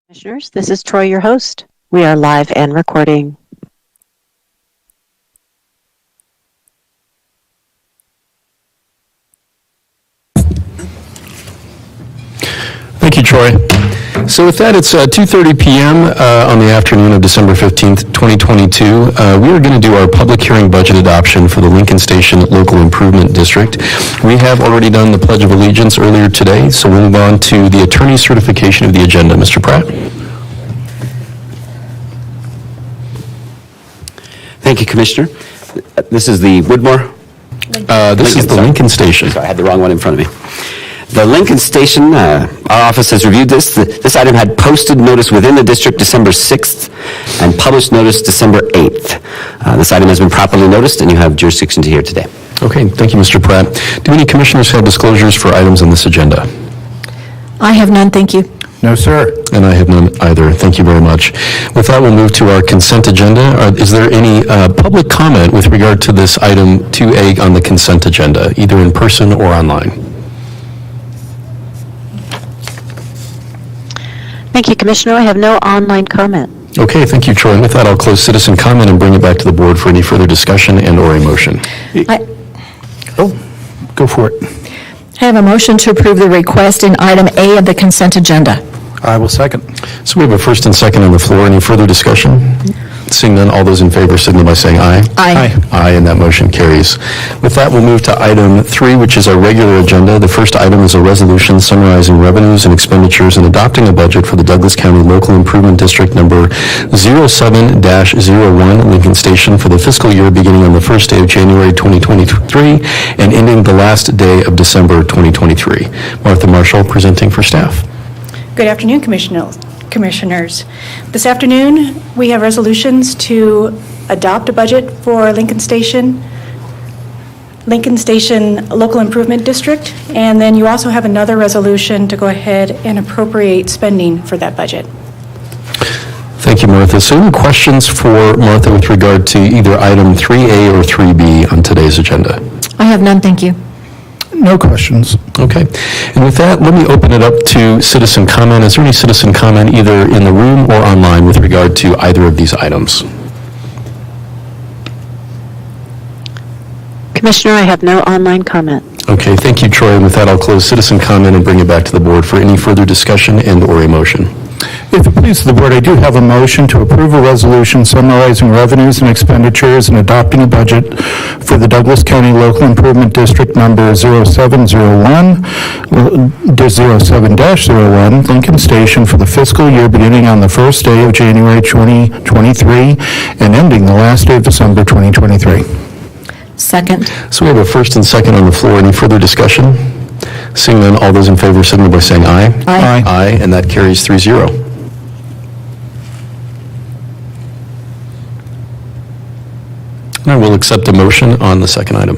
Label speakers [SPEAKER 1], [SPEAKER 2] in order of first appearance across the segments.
[SPEAKER 1] Commissioners, this is Troy, your host. We are live and recording.
[SPEAKER 2] Thank you, Troy. So with that, it's 2:30 p.m. On the afternoon of December 15th, 2022. We are going to do our public hearing budget adoption for the Lincoln Station Local Improvement District. We have already done the Pledge of Allegiance earlier today, so we'll move on to the attorney certification of the agenda. Mr. Pratt?
[SPEAKER 3] Thank you, Commissioner. This is the Woodmore?
[SPEAKER 2] This is the Lincoln Station.
[SPEAKER 3] Sorry, I had the wrong one in front of me. The Lincoln Station, our office has reviewed this. This item had posted notice within the district December 6th and published notice December 8th. This item has been properly noticed, and you have jurisdiction to hear today.
[SPEAKER 2] Okay, thank you, Mr. Pratt. Do any commissioners have disclosures for items on this agenda?
[SPEAKER 4] I have none, thank you.
[SPEAKER 2] No, sir. And I have none either. Thank you very much. With that, we'll move to our consent agenda. Is there any public comment with regard to this item 2A on the consent agenda, either in person or online?
[SPEAKER 1] Thank you, Commissioner. I have no online comment.
[SPEAKER 2] Okay, thank you, Troy. And with that, I'll close citizen comment and bring it back to the board for any further discussion and or a motion.
[SPEAKER 5] Go for it.
[SPEAKER 4] I have a motion to approve the request in item A of the consent agenda.
[SPEAKER 5] I will second.
[SPEAKER 2] So we have a first and second on the floor. Any further discussion? Seeing none, all those in favor signal by saying aye.
[SPEAKER 4] Aye.
[SPEAKER 2] Aye, and that motion carries. With that, we'll move to item 3, which is our regular agenda. The first item is a resolution summarizing revenues and expenditures and adopting a budget for the Douglas County Local Improvement District number 07-01 Lincoln Station for the fiscal year beginning on the first day of January 2023 and ending the last day of December 2023. Martha Marshall presenting for staff.
[SPEAKER 6] Good afternoon, Commissioners. This afternoon, we have resolutions to adopt a budget for Lincoln Station Local Improvement District, and then you also have another resolution to go ahead and appropriate spending for that budget.
[SPEAKER 2] Thank you, Martha. So any questions for Martha with regard to either item 3A or 3B on today's agenda?
[SPEAKER 4] I have none, thank you.
[SPEAKER 5] No questions.
[SPEAKER 2] Okay. And with that, let me open it up to citizen comment. Is there any citizen comment either in the room or online with regard to either of these items?
[SPEAKER 1] Commissioner, I have no online comment.
[SPEAKER 2] Okay, thank you, Troy. And with that, I'll close citizen comment and bring it back to the board for any further discussion and or a motion.
[SPEAKER 5] If it pleases the board, I do have a motion to approve a resolution summarizing revenues and expenditures and adopting a budget for the Douglas County Local Improvement District number 07-01 Lincoln Station for the fiscal year beginning on the first day of January 2023 and ending the last day of December 2023.
[SPEAKER 4] Second.
[SPEAKER 2] So we have a first and second on the floor. Any further discussion? Seeing none, all those in favor signal by saying aye.
[SPEAKER 4] Aye.
[SPEAKER 2] Aye, and that carries 3-0. And I will accept a motion on the second item.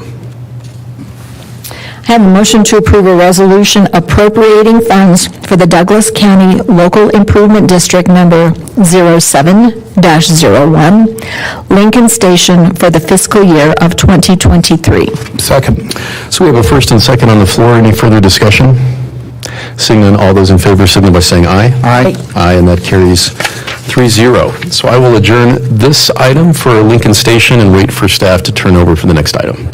[SPEAKER 4] I have a motion to approve a resolution appropriating funds for the Douglas County Local Improvement District number 07-01 Lincoln Station for the fiscal year of 2023.
[SPEAKER 5] Second.
[SPEAKER 2] So we have a first and second on the floor. Any further discussion? Seeing none, all those in favor signal by saying aye.
[SPEAKER 5] Aye.
[SPEAKER 2] Aye, and that carries 3-0. So I will adjourn this item for Lincoln Station and wait for staff to turn over for the next item.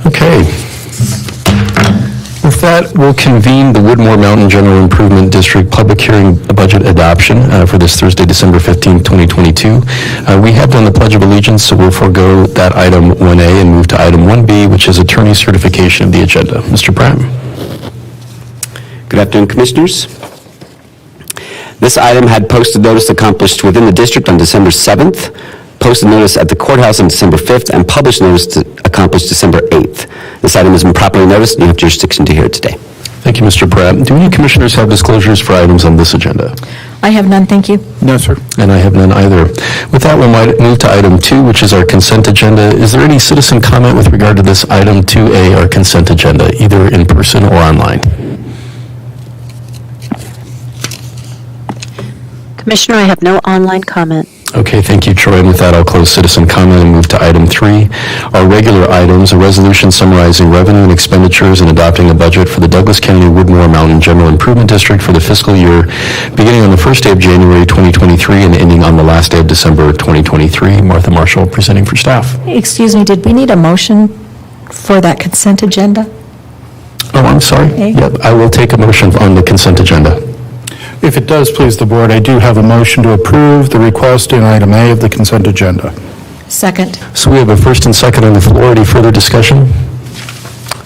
[SPEAKER 2] Okay. With that, we'll convene the Woodmore Mountain General Improvement District Public Hearing Budget Adoption for this Thursday, December 15, 2022. We have done the Pledge of Allegiance, so we'll forego that item 1A and move to item 1B, which is attorney certification of the agenda. Mr. Pratt.
[SPEAKER 3] Good afternoon, Commissioners. This item had posted notice accomplished within the district on December 7th, posted notice at the courthouse on December 5th, and published notice accomplished December 8th. This item has been properly noticed, and you have jurisdiction to hear it today.
[SPEAKER 2] Thank you, Mr. Pratt. Do any commissioners have disclosures for items on this agenda?
[SPEAKER 4] I have none, thank you.
[SPEAKER 5] No, sir.
[SPEAKER 2] And I have none either. With that, we might move to item 2, which is our consent agenda. Is there any citizen comment with regard to this item 2A, our consent agenda, either in person or online?
[SPEAKER 1] Commissioner, I have no online comment.
[SPEAKER 2] Okay, thank you, Troy. And with that, I'll close citizen comment and move to item 3. Our regular items, a resolution summarizing revenue and expenditures and adopting a budget for the Douglas County Woodmore Mountain General Improvement District for the fiscal year beginning on the first day of January 2023 and ending on the last day of December 2023. Martha Marshall presenting for staff.
[SPEAKER 4] Excuse me, did we need a motion for that consent agenda?
[SPEAKER 2] Oh, I'm sorry.
[SPEAKER 4] Okay.
[SPEAKER 2] Yep, I will take a motion on the consent agenda.
[SPEAKER 5] If it does please the board, I do have a motion to approve the request in item A of the consent agenda.
[SPEAKER 4] Second.
[SPEAKER 2] So we have a first and second on the floor. Any further discussion?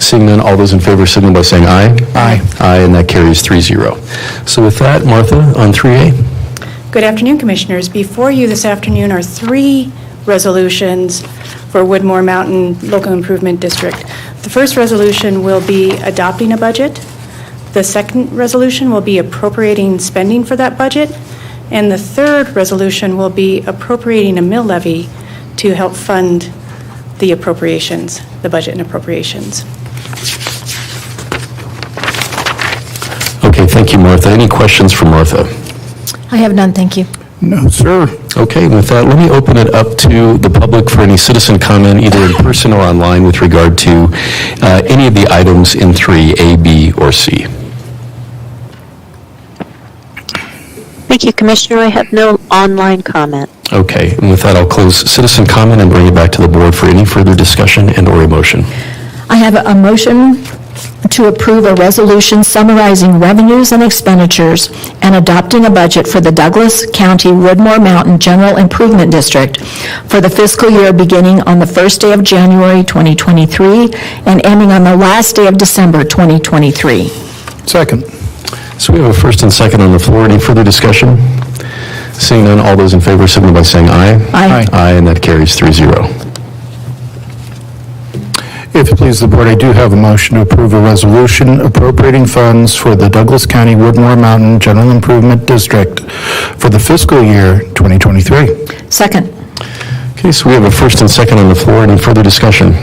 [SPEAKER 2] Seeing none, all those in favor signal by saying aye.
[SPEAKER 5] Aye.
[SPEAKER 2] Aye, and that carries 3-0. So with that, Martha, on 3A.
[SPEAKER 6] Good afternoon, Commissioners. Before you this afternoon are 3 resolutions for Woodmore Mountain Local Improvement District. The first resolution will be adopting a budget. The second resolution will be appropriating spending for that budget. And the third resolution will be appropriating a mill levy to help fund the appropriations, the budget and appropriations.
[SPEAKER 2] Okay, thank you, Martha. Any questions for Martha?
[SPEAKER 4] I have none, thank you.
[SPEAKER 5] No, sir.
[SPEAKER 2] Okay, with that, let me open it up to the public for any citizen comment, either in person or online, with regard to any of the items in 3, A, B, or C.
[SPEAKER 1] Thank you, Commissioner. I have no online comment.
[SPEAKER 2] Okay, and with that, I'll close citizen comment and bring it back to the board for any further discussion and/or a motion.
[SPEAKER 4] I have a motion to approve a resolution summarizing revenues and expenditures and adopting a budget for the Douglas County Woodmore Mountain General Improvement District for the fiscal year beginning on the first day of January 2023 and ending on the last day of December 2023.
[SPEAKER 5] Second.
[SPEAKER 2] So we have a first and second on the floor. Any further discussion? Seeing none, all those in favor signal by saying aye.
[SPEAKER 4] Aye.
[SPEAKER 2] Aye, and that carries 3-0.
[SPEAKER 5] If it pleases the board, I do have a motion to approve a resolution appropriating funds for the Douglas County Woodmore Mountain General Improvement District for the fiscal year 2023.
[SPEAKER 4] Second.
[SPEAKER 2] Okay, so we have a first and second on the floor. Any further discussion?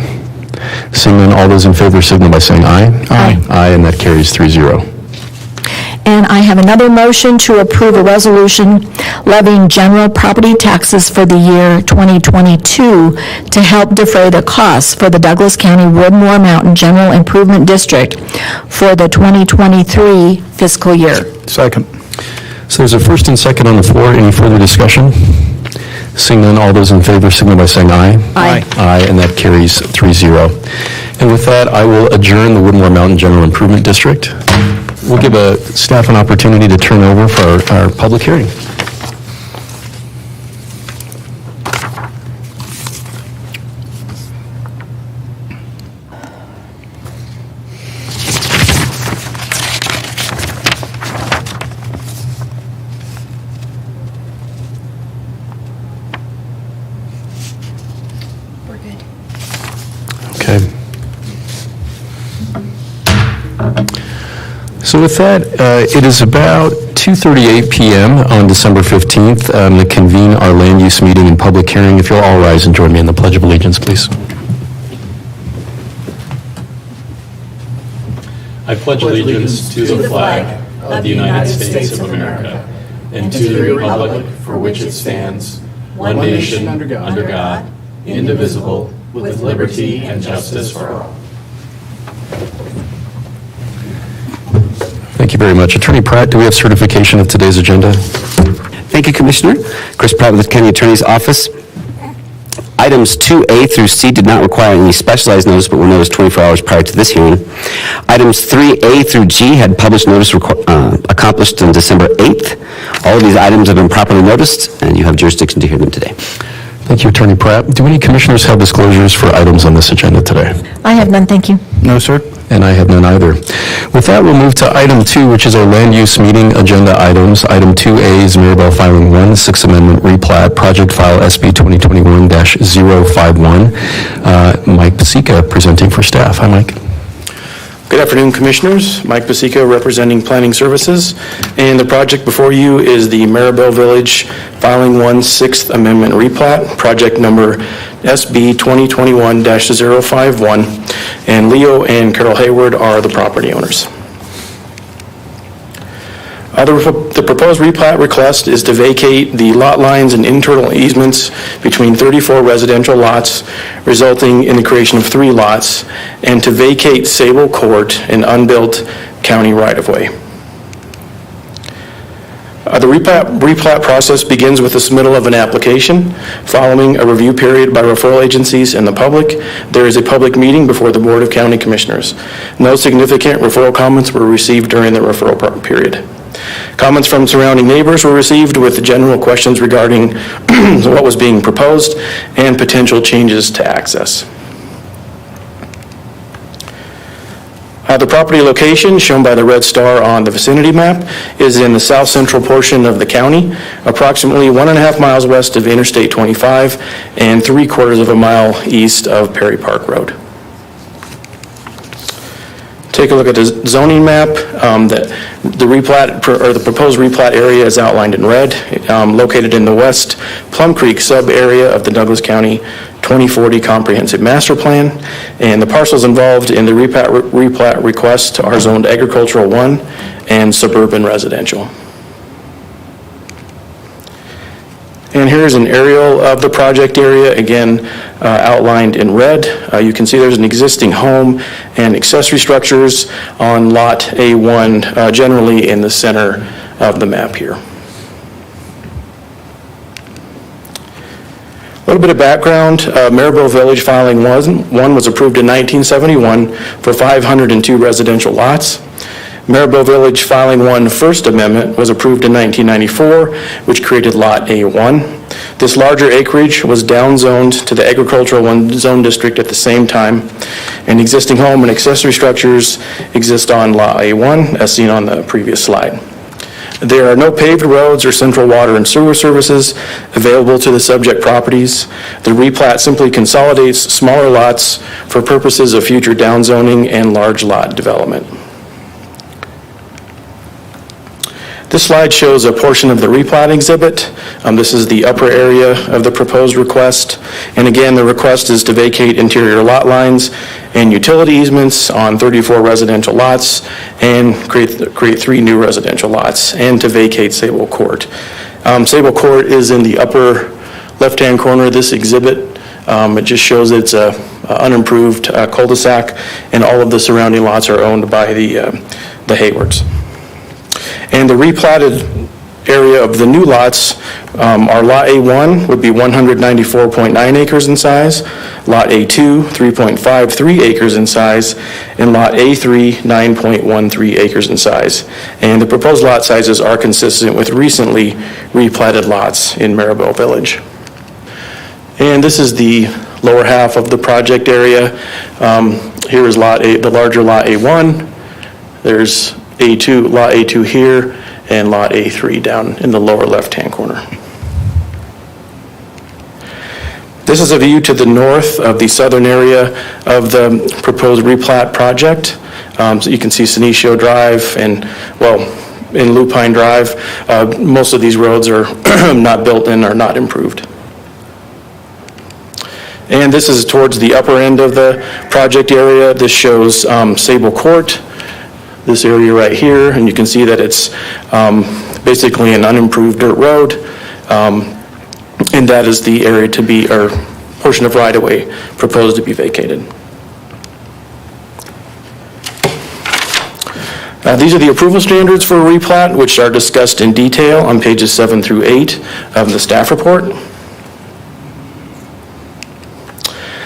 [SPEAKER 2] Seeing none, all those in favor signal by saying aye.
[SPEAKER 4] Aye.
[SPEAKER 2] Aye, and that carries 3-0.
[SPEAKER 4] And I have another motion to approve a resolution levying general property taxes for the year 2022 to help defray the costs for the Douglas County Woodmore Mountain General Improvement District for the 2023 fiscal year.
[SPEAKER 5] Second.
[SPEAKER 2] So there's a first and second on the floor. Any further discussion? Seeing none, all those in favor signal by saying aye.
[SPEAKER 4] Aye.
[SPEAKER 2] Aye, and that carries 3-0. And with that, I will adjourn the Woodmore Mountain General Improvement District. We'll give staff an opportunity to turn over for our public hearing.
[SPEAKER 6] We're good.
[SPEAKER 2] Okay. So with that, it is about 2:38 p.m. on December 15th to convene our land use meeting and public hearing. If you'll all rise and join me in the Pledge of Allegiance, please. I pledge allegiance to the flag of the United States of America and to the republic for which it stands, one nation, under God, indivisible, with liberty and justice for all. Thank you very much. Attorney Pratt, do we have certification of today's agenda?
[SPEAKER 3] Thank you, Commissioner. Chris Pratt with the County Attorney's Office. Items 2A through C did not require any specialized notice, but were noticed 24 hours prior to this hearing. Items 3A through G had published notice accomplished on December 8th. All of these items have been properly noticed, and you have jurisdiction to hear them today.
[SPEAKER 2] Thank you, Attorney Pratt. Do any commissioners have disclosures for items on this agenda today?
[SPEAKER 4] I have none, thank you.
[SPEAKER 5] No, sir.
[SPEAKER 2] And I have none either. With that, we'll move to item 2, which is our land use meeting agenda items. Item 2A is Mirabel Filing 1, Sixth Amendment replat, project file SB 2021-051. Mike Pasica presenting for staff. Hi, Mike.
[SPEAKER 7] Good afternoon, Commissioners. Mike Basico representing Planning Services. And the project before you is the Maribel Village Filing 1 Sixth Amendment replat, project number SB 2021-051. And Leo and Carol Hayward are the property owners. The proposed replat request is to vacate the lot lines and internal easements between 34 residential lots, resulting in the creation of 3 lots, and to vacate Sable Court, an unbuilt county right-of-way. The replat process begins with the submittal of an application. Following a review period by referral agencies and the public, there is a public meeting before the Board of County Commissioners. No significant referral comments were received during the referral period. Comments from surrounding neighbors were received with general questions regarding what was being proposed and potential changes to access. The property location, shown by the red star on the vicinity map, is in the south central portion of the county, approximately 1.5 miles west of Interstate 25 and 3/4 of a mile east of Perry Park Road. Take a look at the zoning map. The replat, or the proposed replat area is outlined in red, located in the West Plum Creek sub-area of the Douglas County 2040 Comprehensive Master Plan, and the parcels involved in the replat request are zoned Agricultural 1 and Suburban Residential. And here's an aerial of the project area, again outlined in red. You can see there's an existing home and accessory structures on Lot A1, generally in the center of the map here. A little bit of background. Maribel Village Filing 1 was approved in 1971 for 502 residential lots. Maribel Village Filing 1 First Amendment was approved in 1994, which created Lot A1. This larger acreage was downzoned to the Agricultural 1 Zone District at the same time, and existing home and accessory structures exist on Lot A1, as seen on the previous slide. There are no paved roads or central water and sewer services available to the subject properties. The replat simply consolidates smaller lots for purposes of future downzoning and large lot development. This slide shows a portion of the replat exhibit. This is the upper area of the proposed request. And again, the request is to vacate interior lot lines and utility easements on 34 residential lots and create 3 new residential lots, and to vacate Sable Court. Sable Court is in the upper left-hand corner of this exhibit. It just shows it's a unimproved cul-de-sac, and all of the surrounding lots are owned by the Haywards. And the replatted area of the new lots, our Lot A1 would be 194.9 acres in size, Lot A2, 3.53 acres in size, and Lot A3, 9.13 acres in size. And the proposed lot sizes are consistent with recently replatted lots in Maribel Village. And this is the lower half of the project area. Here is the larger Lot A1. There's Lot A2 here, and Lot A3 down in the lower left-hand corner. This is a view to the north of the southern area of the proposed replat project. So you can see Senecio Drive and, in Lupine Drive. Most of these roads are not built in or not improved. And this is towards the upper end of the project area. This shows Sable Court, this area right here, and you can see that it's basically an unimproved dirt road, and that is the area to be, or portion of right-of-way proposed to be vacated. These are the approval standards for replat, which are discussed in detail on pages 7 through 8 of the staff report.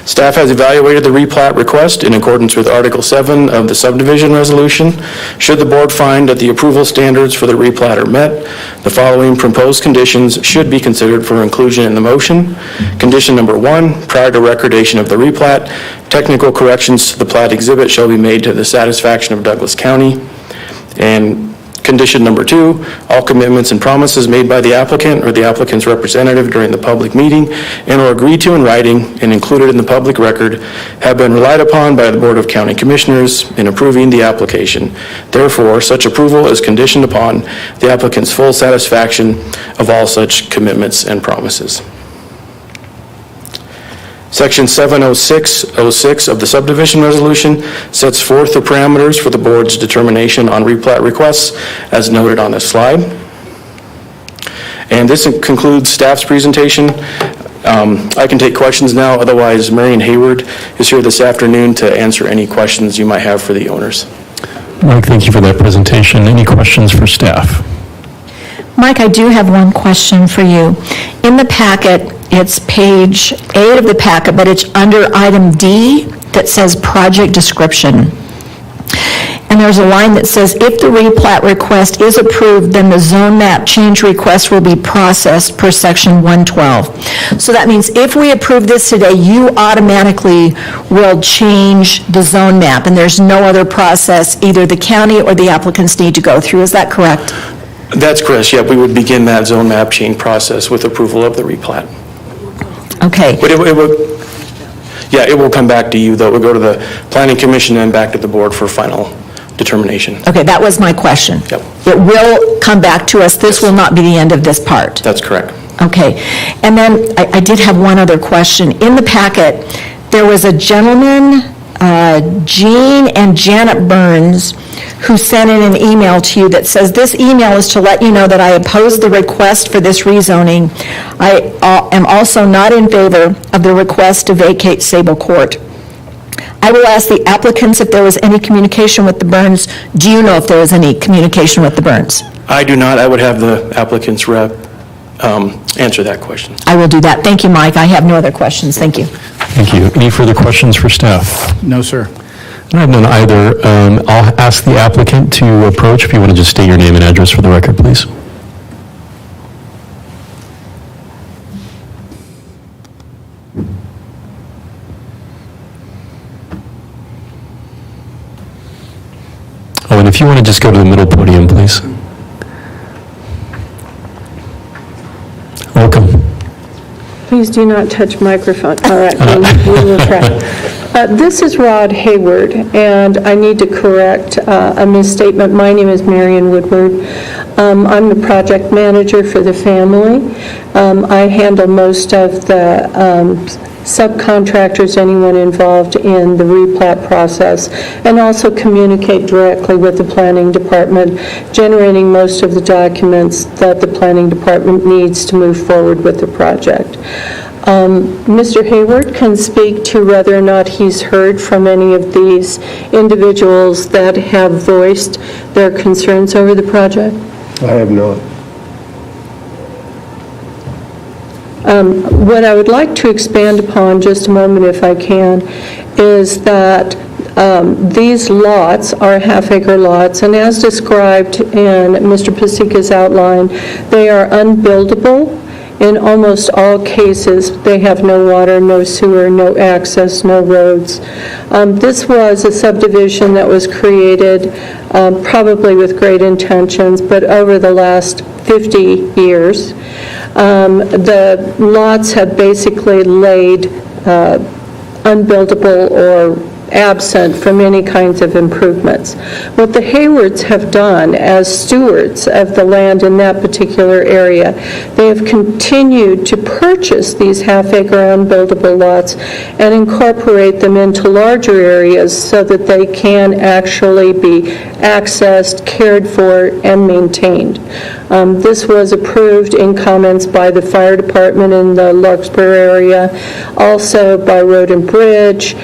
[SPEAKER 7] Staff has evaluated the replat request in accordance with Article 7 of the subdivision resolution. Should the board find that the approval standards for the replat are met, the following proposed conditions should be considered for inclusion in the motion. Condition number 1, prior to recordation of the replat, technical corrections to the plat exhibit shall be made to the satisfaction of Douglas County. And Condition number 2, all commitments and promises made by the applicant or the applicant's representative during the public meeting and or agreed to in writing and included in the public record have been relied upon by the Board of County Commissioners in approving the application. Therefore, such approval is conditioned upon the applicant's full satisfaction of all such commitments and promises. Section 70606 of the subdivision resolution sets forth the parameters for the board's determination on replat requests as noted on this slide. And this concludes staff's presentation. I can take questions now, otherwise Marion Hayward is here this afternoon to answer any questions you might have for the owners.
[SPEAKER 2] Mike, thank you for that presentation. Any questions for staff?
[SPEAKER 4] Mike, I do have one question for you. In the packet, it's page 8 of the packet, but it's under item D that says project description. And there's a line that says, if the replat request is approved, then the zone map change request will be processed per section 112. So that means if we approve this today, you automatically will change the zone map, and there's no other process either the county or the applicants need to go through. Is that correct?
[SPEAKER 7] That's correct, yeah, we would begin that zone map change process with approval of the replat.
[SPEAKER 4] Okay.
[SPEAKER 7] But it will come back to you, though. It will go to the Planning Commission and back to the board for final determination.
[SPEAKER 4] Okay, that was my question.
[SPEAKER 7] Yep.
[SPEAKER 4] It will come back to us. This will not be the end of this part.
[SPEAKER 7] That's correct.
[SPEAKER 4] Okay. And then I did have one other question. In the packet, there was a gentleman, Gene and Janet Burns, who sent in an email to you that says, this email is to let you know that I oppose the request for this rezoning. I am also not in favor of the request to vacate Sable Court. I will ask the applicants if there was any communication with the Burns. Do you know if there was any communication with the Burns?
[SPEAKER 7] I do not. I would have the applicant's rep answer that question.
[SPEAKER 4] I will do that. Thank you, Mike. I have no other questions. Thank you.
[SPEAKER 2] Thank you. Any further questions for staff?
[SPEAKER 5] No, sir.
[SPEAKER 2] I have none either. I'll ask the applicant to approach. If you want to just state your name and address for the record, please. Oh, and if you want to just go to the middle podium, please. Welcome.
[SPEAKER 8] Please do not touch microphone. All right, we will try. This is Rod Hayward, and I need to correct a misstatement. My name is Marion Woodward. I'm the project manager for the family. I handle most of the subcontractors, anyone involved in the replat process, and also communicate directly with the planning department, generating most of the documents that the planning department needs to move forward with the project. Mr. Hayward can speak to whether or not he's heard from any of these individuals that have voiced their concerns over the project.
[SPEAKER 9] I have not.
[SPEAKER 8] What I would like to expand upon just a moment, if I can, is that these lots are half-acre lots, and as described in Mr. Pasica's outline, they are unbuildable. In almost all cases, they have no water, no sewer, no access, no roads. This was a subdivision that was created probably with great intentions, but over the last 50 years, the lots have basically laid unbuildable or absent from any kinds of improvements. What the Haywards have done as stewards of the land in that particular area, they have continued to purchase these half-acre unbuildable lots and incorporate them into larger areas so that they can actually be accessed, cared for, and maintained. This was approved in comments by the fire department in the Larkspur area, also by Road and Bridge.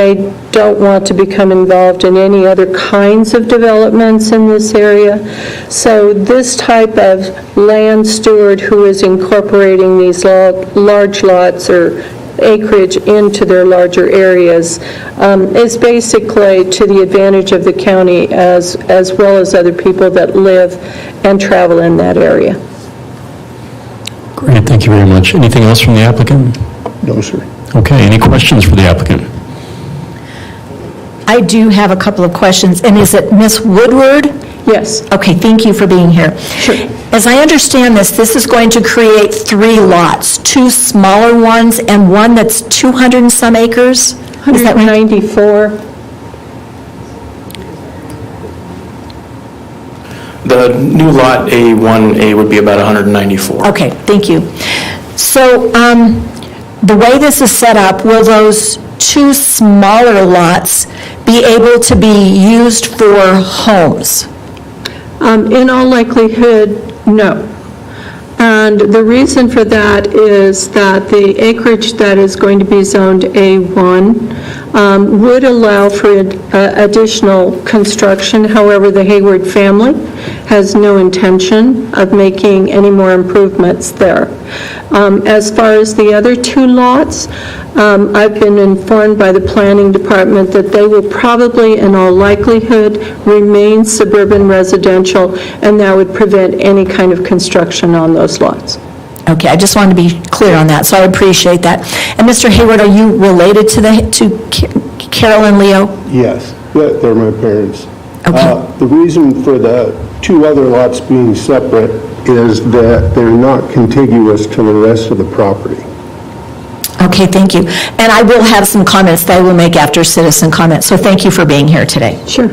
[SPEAKER 8] They don't want to become involved in any other kinds of developments in this area. So this type of land steward who is incorporating these large lots or acreage into their larger areas is basically to the advantage of the county as well as other people that live and travel in that area.
[SPEAKER 2] Great, thank you very much. Anything else from the applicant?
[SPEAKER 9] No, sir.
[SPEAKER 2] Okay, any questions for the applicant?
[SPEAKER 4] I do have a couple of questions, and is it Ms. Woodward
[SPEAKER 8] Yes.
[SPEAKER 4] Okay, thank you for being here.
[SPEAKER 8] Sure.
[SPEAKER 4] As I understand this, this is going to create 3 lots, 2 smaller ones and one that's 200 and some acres? Is that right?
[SPEAKER 8] 194.
[SPEAKER 7] The new lot A1A would be about 194.
[SPEAKER 4] Okay, thank you. So the way this is set up, will those 2 smaller lots be able to be used for homes?
[SPEAKER 8] In all likelihood, no. And the reason for that is that the acreage that is going to be zoned A1 would allow for additional construction. However, the Hayward family has no intention of making any more improvements there. As far as the other 2 lots, I've been informed by the planning department that they will probably, in all likelihood, remain suburban residential, and that would prevent any kind of construction on those lots.
[SPEAKER 4] Okay, I just wanted to be clear on that, so I appreciate that. And Mr. Hayward, are you related to Carol and Leo?
[SPEAKER 9] Yes, they're my parents.
[SPEAKER 4] Okay.
[SPEAKER 9] The reason for the 2 other lots being separate is that they're not contiguous to the rest of the property.
[SPEAKER 4] Okay, thank you. And I will have some comments that I will make after citizen comments, so thank you for being here today.
[SPEAKER 8] Sure.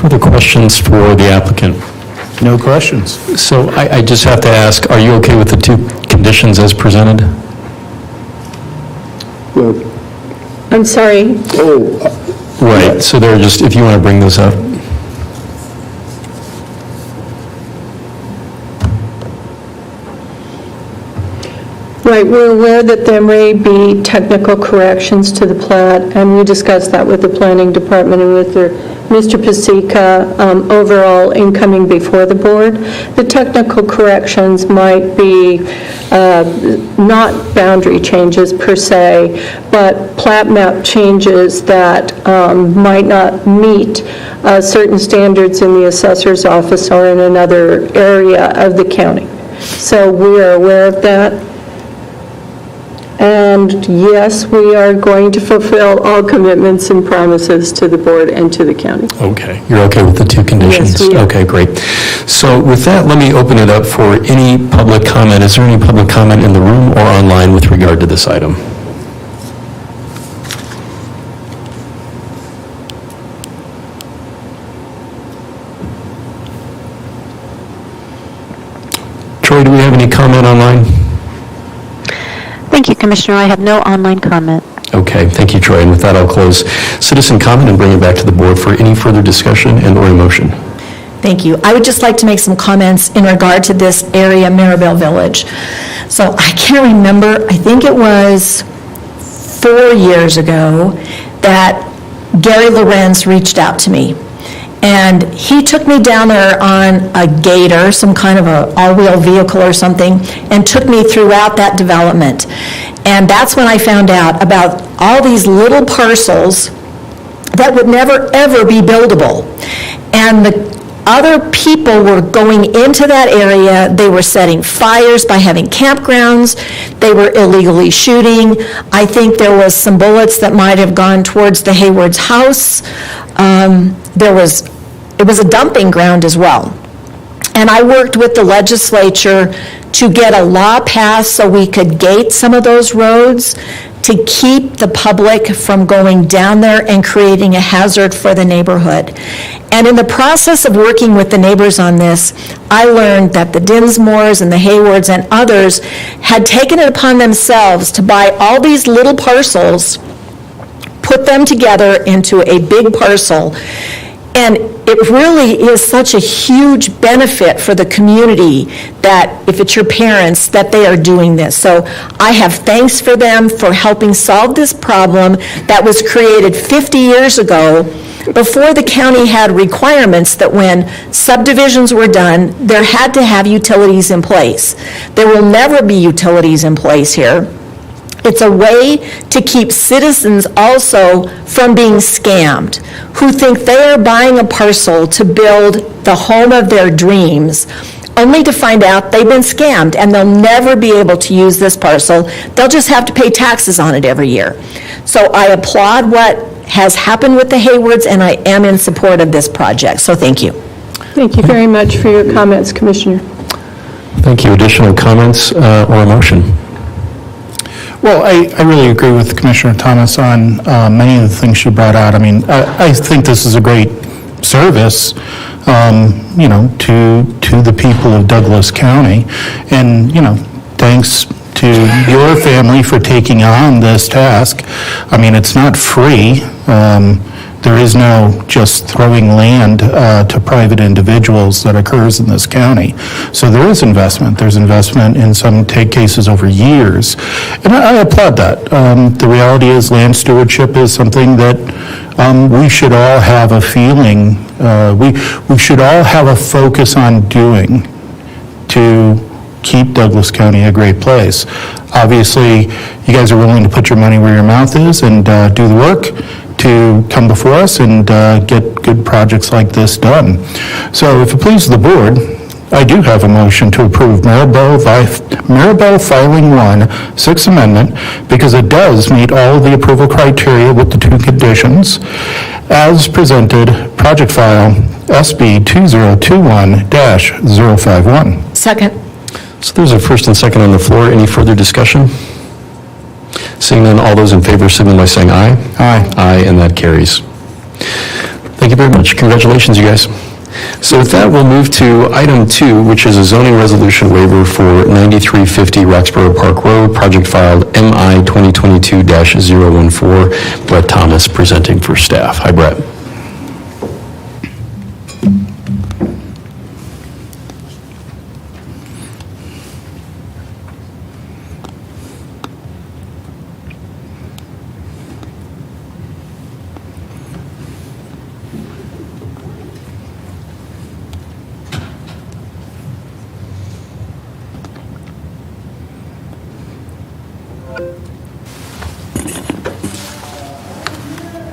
[SPEAKER 2] Further questions for the applicant?
[SPEAKER 5] No questions.
[SPEAKER 2] So I just have to ask, are you okay with the 2 conditions as presented?
[SPEAKER 9] Well,
[SPEAKER 8] I'm sorry.
[SPEAKER 2] Right, so they're just, if you want to bring those up.
[SPEAKER 8] Right, we're aware that there may be technical corrections to the plat, and we discussed that with the planning department and with Mr. Pasica overall in coming before the board. The technical corrections might be not boundary changes per se, but plat map changes that might not meet certain standards in the assessor's office or in another area of the county. So we are aware of that. And yes, we are going to fulfill all commitments and promises to the board and to the county.
[SPEAKER 2] Okay, you're okay with the 2 conditions?
[SPEAKER 8] Yes, we are.
[SPEAKER 2] Okay, great. So with that, let me open it up for any public comment. Is there any public comment in the room or online with regard to this item? Troy, do we have any comment online?
[SPEAKER 1] Thank you, Commissioner. I have no online comment.
[SPEAKER 2] Okay, thank you, Troy. And with that, I'll close citizen comment and bring it back to the board for any further discussion and or motion.
[SPEAKER 4] Thank you. I would just like to make some comments in regard to this area, Maribel Village. So I can't remember, I think it was 4 years ago that Gary Lorenz reached out to me. And he took me down there on a gator, some kind of a all-wheel vehicle or something, and took me throughout that development. And that's when I found out about all these little parcels that would never, ever be buildable. And the other people were going into that area, they were setting fires by having campgrounds, they were illegally shooting. I think there was some bullets that might have gone towards the Hayward's house. It was a dumping ground as well. And I worked with the legislature to get a law passed so we could gate some of those roads to keep the public from going down there and creating a hazard for the neighborhood. And in the process of working with the neighbors on this, I learned that the Dinsmores and the Haywards and others had taken it upon themselves to buy all these little parcels, put them together into a big parcel, and it really is such a huge benefit for the community that, if it's your parents, that they are doing this. So I have thanks for them for helping solve this problem that was created 50 years ago, before the county had requirements that when subdivisions were done, there had to have utilities in place. There will never be utilities in place here. It's a way to keep citizens also from being scammed, who think they are buying a parcel to build the home of their dreams, only to find out they've been scammed and they'll never be able to use this parcel. They'll just have to pay taxes on it every year. So I applaud what has happened with the Haywards, and I am in support of this project, so thank you.
[SPEAKER 8] Thank you very much for your comments, Commissioner.
[SPEAKER 2] Thank you. Additional comments or a motion?
[SPEAKER 5] Well, I really agree with Commissioner Thomas on many of the things she brought out. I mean, I think this is a great service, you know, to the people of Douglas County. And, you know, thanks to your family for taking on this task. I mean, it's not free. There is no just throwing land to private individuals that occurs in this county. So there is investment. There's investment in some cases over years. And I applaud that. The reality is land stewardship is something that we should all have a feeling, we should all have a focus on doing to keep Douglas County a great place. Obviously, you guys are willing to put your money where your mouth is and do the work to come before us and get good projects like this done. So if it pleases the board, I do have a motion to approve Maribel Filing 1, 6th Amendment, because it does meet all of the approval criteria with the two conditions. As presented, project file SB 2021-051.
[SPEAKER 4] Second.
[SPEAKER 2] So there's a first and second on the floor. Any further discussion? Seeing none, all those in favor signal by saying aye.
[SPEAKER 5] Aye.
[SPEAKER 2] Aye, and that carries. Thank you very much. Congratulations, you guys. So with that, we'll move to item 2, which is a zoning resolution waiver for 9350 Roxborough Park Road, project filed MI 2022-014. Brett Thomas presenting for staff. Hi, Brett.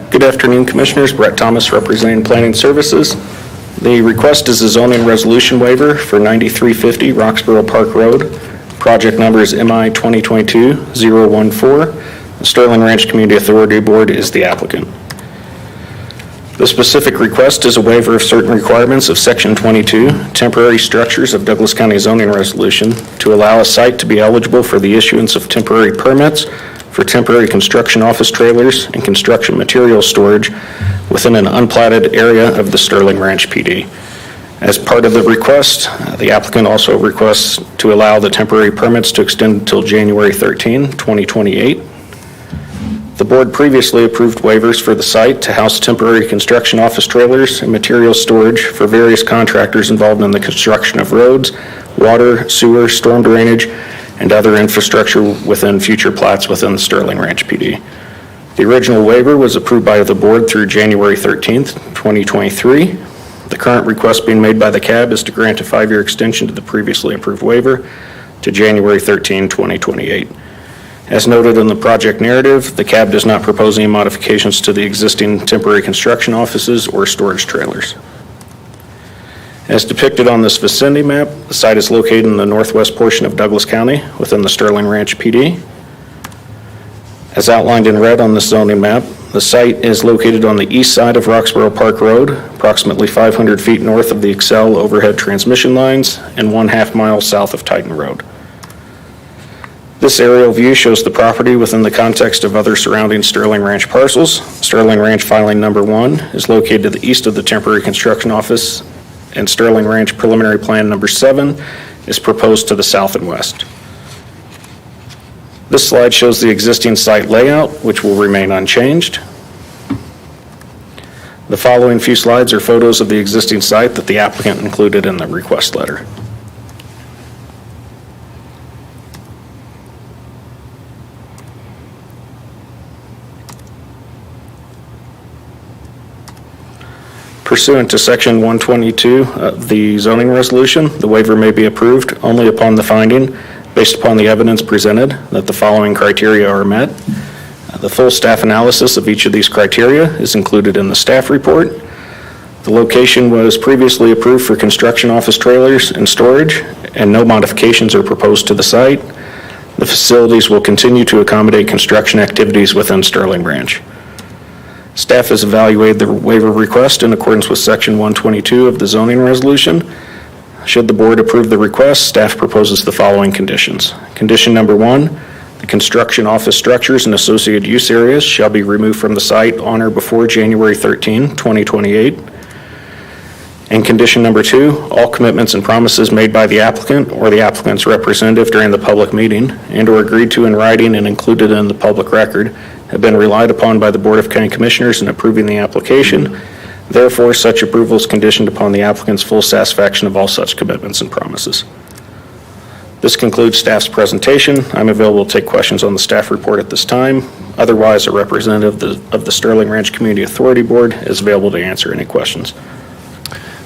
[SPEAKER 7] Good afternoon, Commissioners. Brett Thomas, representing Planning Services. The request is a zoning resolution waiver for 9350 Roxborough Park Road. Project number is MI 2022-014. The Sterling Ranch Community Authority Board is the applicant. The specific request is a waiver of certain requirements of Section 22, temporary structures of Douglas County zoning resolution, to allow a site to be eligible for the issuance of temporary permits for temporary construction office trailers and construction material storage within an unplatted area of the Sterling Ranch PD. As part of the request, the applicant also requests to allow the temporary permits to extend until January 13, 2028. The board previously approved waivers for the site to house temporary construction office trailers and material storage for various contractors involved in the construction of roads, water, sewer, storm drainage, and other infrastructure within future plats within the Sterling Ranch PD. The original waiver was approved by the board through January 13th, 2023. The current request being made by the CAB is to grant a 5-year extension to the previously approved waiver to January 13, 2028. As noted in the project narrative, the CAB does not propose any modifications to the existing temporary construction offices or storage trailers. As depicted on this vicinity map, the site is located in the northwest portion of Douglas County within the Sterling Ranch PD. As outlined in red on this zoning map, the site is located on the east side of Roxborough Park Road, approximately 500 feet north of the Excel overhead transmission lines and 1/2 mile south of Titan Road. This aerial view shows the property within the context of other surrounding Sterling Ranch parcels. Sterling Ranch filing number 1 is located to the east of the temporary construction office, and Sterling Ranch preliminary plan number 7 is proposed to the south and west. This slide shows the existing site layout, which will remain unchanged. The following few slides are photos of the existing site that the applicant included in the request letter. Pursuant to Section 122 of the zoning resolution, the waiver may be approved only upon the finding, based upon the evidence presented, that the following criteria are met. The full staff analysis of each of these criteria is included in the staff report. The location was previously approved for construction office trailers and storage, and no modifications are proposed to the site. The facilities will continue to accommodate construction activities within Sterling Ranch. Staff has evaluated the waiver request in accordance with Section 122 of the zoning resolution. Should the board approve the request, staff proposes the following conditions. Condition number 1, the construction office structures and associated use areas shall be removed from the site on or before January 13, 2028. And condition number 2, all commitments and promises made by the applicant or the applicant's representative during the public meeting and/or agreed to in writing and included in the public record have been relied upon by the Board of County Commissioners in approving the application. Therefore, such approval is conditioned upon the applicant's full satisfaction of all such commitments and promises. This concludes staff's presentation. I'm available to take questions on the staff report at this time. Otherwise, a representative of the Sterling Ranch Community Authority Board is available to answer any questions.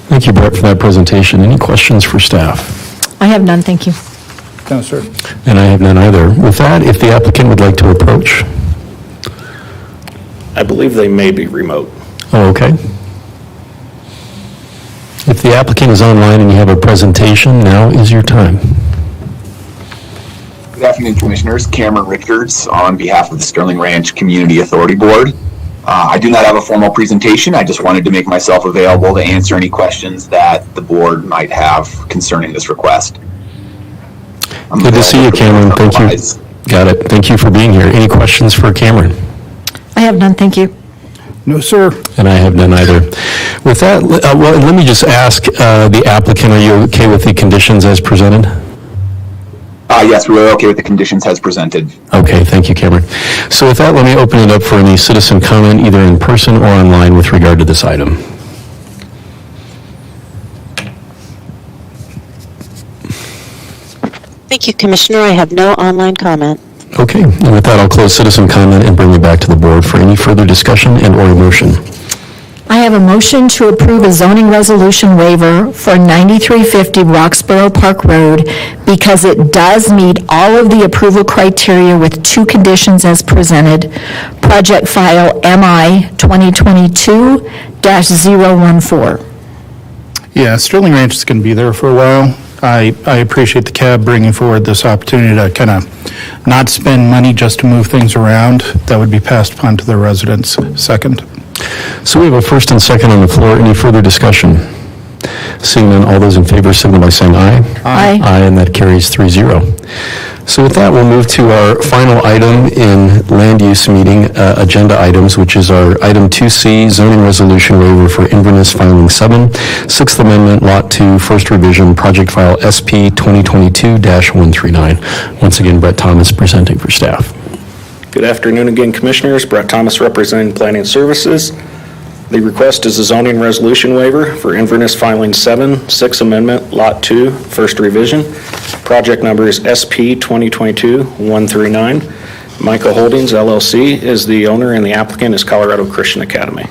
[SPEAKER 2] Thank you, Brett, for that presentation. Any questions for staff?
[SPEAKER 4] I have none, thank you.
[SPEAKER 5] No, sir.
[SPEAKER 2] And I have none either. With that, if the applicant would like to approach.
[SPEAKER 7] I believe they may be remote.
[SPEAKER 2] Oh, okay. If the applicant is online and you have a presentation, now is your time.
[SPEAKER 10] Good afternoon, Commissioners. Cameron Richards on behalf of the Sterling Ranch Community Authority Board. I do not have a formal presentation. I just wanted to make myself available to answer any questions that the board might have concerning this request.
[SPEAKER 2] Good to see you, Cameron. Thank you. Got it. Thank you for being here. Any questions for Cameron?
[SPEAKER 4] I have none, thank you.
[SPEAKER 5] No, sir.
[SPEAKER 2] And I have none either. With that, well, let me just ask the applicant, are you okay with the conditions as presented?
[SPEAKER 10] Yes, we are okay with the conditions as presented.
[SPEAKER 2] Okay, thank you, Cameron. So with that, let me open it up for any citizen comment, either in person or online, with regard to this item.
[SPEAKER 1] Thank you, Commissioner. I have no online comment.
[SPEAKER 2] Okay, and with that, I'll close citizen comment and bring it back to the board for any further discussion and or motion.
[SPEAKER 4] I have a motion to approve a zoning resolution waiver for 9350 Roxborough Park Road because it does meet all of the approval criteria with 2 conditions as presented. Project file MI 2022-014.
[SPEAKER 5] Yeah, Sterling Ranch is going to be there for a while. I appreciate the CAB bringing forward this opportunity to kind of not spend money just to move things around. That would be passed upon to the residents. Second.
[SPEAKER 2] So we have a first and second on the floor. Any further discussion? Seeing none, all those in favor signal by saying aye.
[SPEAKER 4] Aye.
[SPEAKER 2] Aye, and that carries 3-0. So with that, we'll move to our final item in land use meeting agenda items, which is our item 2C, zoning resolution waiver for Inverness Filing 7, 6th Amendment, Lot 2, First Revision, project file SP 2022-139. Once again, Brett Thomas presenting for staff.
[SPEAKER 7] Good afternoon again, Commissioners. Brett Thomas representing Planning Services. The request is a zoning resolution waiver for Inverness Filing 7, 6th Amendment, Lot 2, First Revision. Project number is SP 2022-139. Michael Holdings, LLC, is the owner and the applicant is Colorado Christian Academy.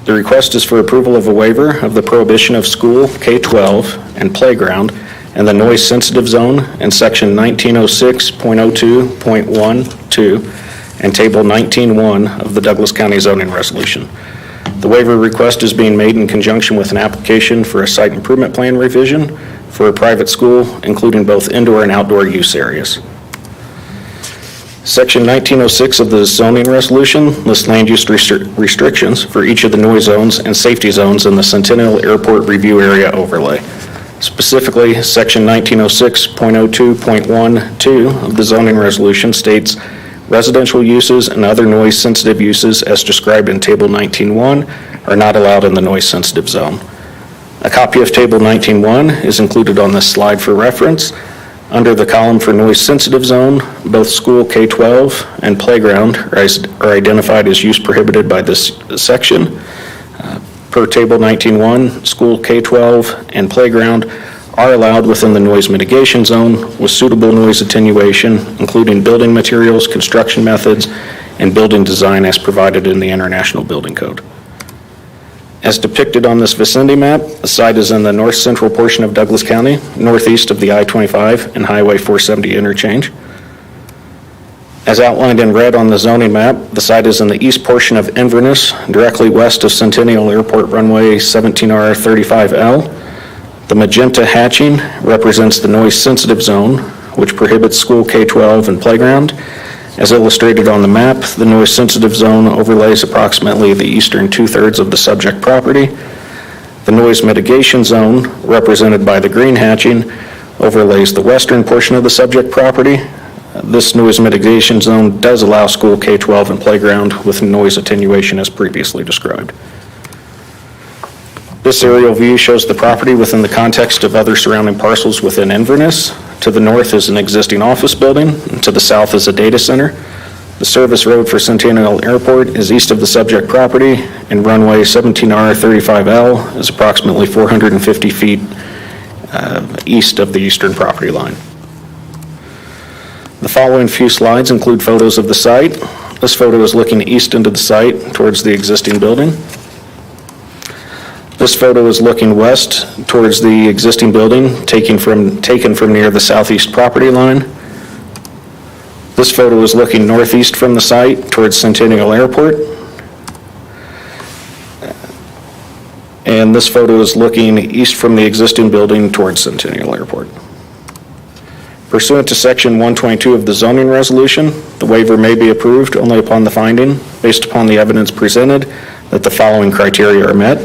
[SPEAKER 7] The request is for approval of a waiver of the prohibition of school, K-12, and playground and the noise-sensitive zone in Section 1906.02.12 and Table 19.1 of the Douglas County Zoning Resolution. The waiver request is being made in conjunction with an application for a site improvement plan revision for a private school, including both indoor and outdoor use areas. Section 1906 of the zoning resolution lists land use restrictions for each of the noise zones and safety zones in the Centennial Airport Review Area overlay. Specifically, Section 1906.02.12 of the zoning resolution states residential uses and other noise-sensitive uses as described in Table 19.1 are not allowed in the noise-sensitive zone. A copy of Table 19.1 is included on this slide for reference. Under the column for noise-sensitive zone, both school K-12 and playground are identified as use prohibited by this section. Per Table 19.1, school K-12 and playground are allowed within the noise mitigation zone with suitable noise attenuation, including building materials, construction methods, and building design as provided in the International Building Code. As depicted on this vicinity map, the site is in the north-central portion of Douglas County, northeast of the I-25 and Highway 470 interchange. As outlined in red on the zoning map, the site is in the east portion of Inverness, directly west of Centennial Airport Runway 17R35L. The magenta hatching represents the noise-sensitive zone, which prohibits school K-12 and playground, As illustrated on the map, the noise-sensitive zone overlays approximately the eastern two-thirds of the subject property. The noise mitigation zone, represented by the green hatching, overlays the western portion of the subject property. This noise mitigation zone does allow school K-12 and playground with noise attenuation as previously described. This aerial view shows the property within the context of other surrounding parcels within Inverness. To the north is an existing office building, and to the south is a data center. The service road for Centennial Airport is east of the subject property, and runway 17R35L is approximately 450 feet east of the eastern property line. The following few slides include photos of the site. This photo is looking east into the site towards the existing building. This photo is looking west towards the existing building, taken from near the southeast property line. This photo is looking northeast from the site towards Centennial Airport. And this photo is looking east from the existing building towards Centennial Airport. Pursuant to Section 122 of the zoning resolution, the waiver may be approved only upon the finding, based upon the evidence presented, that the following criteria are met.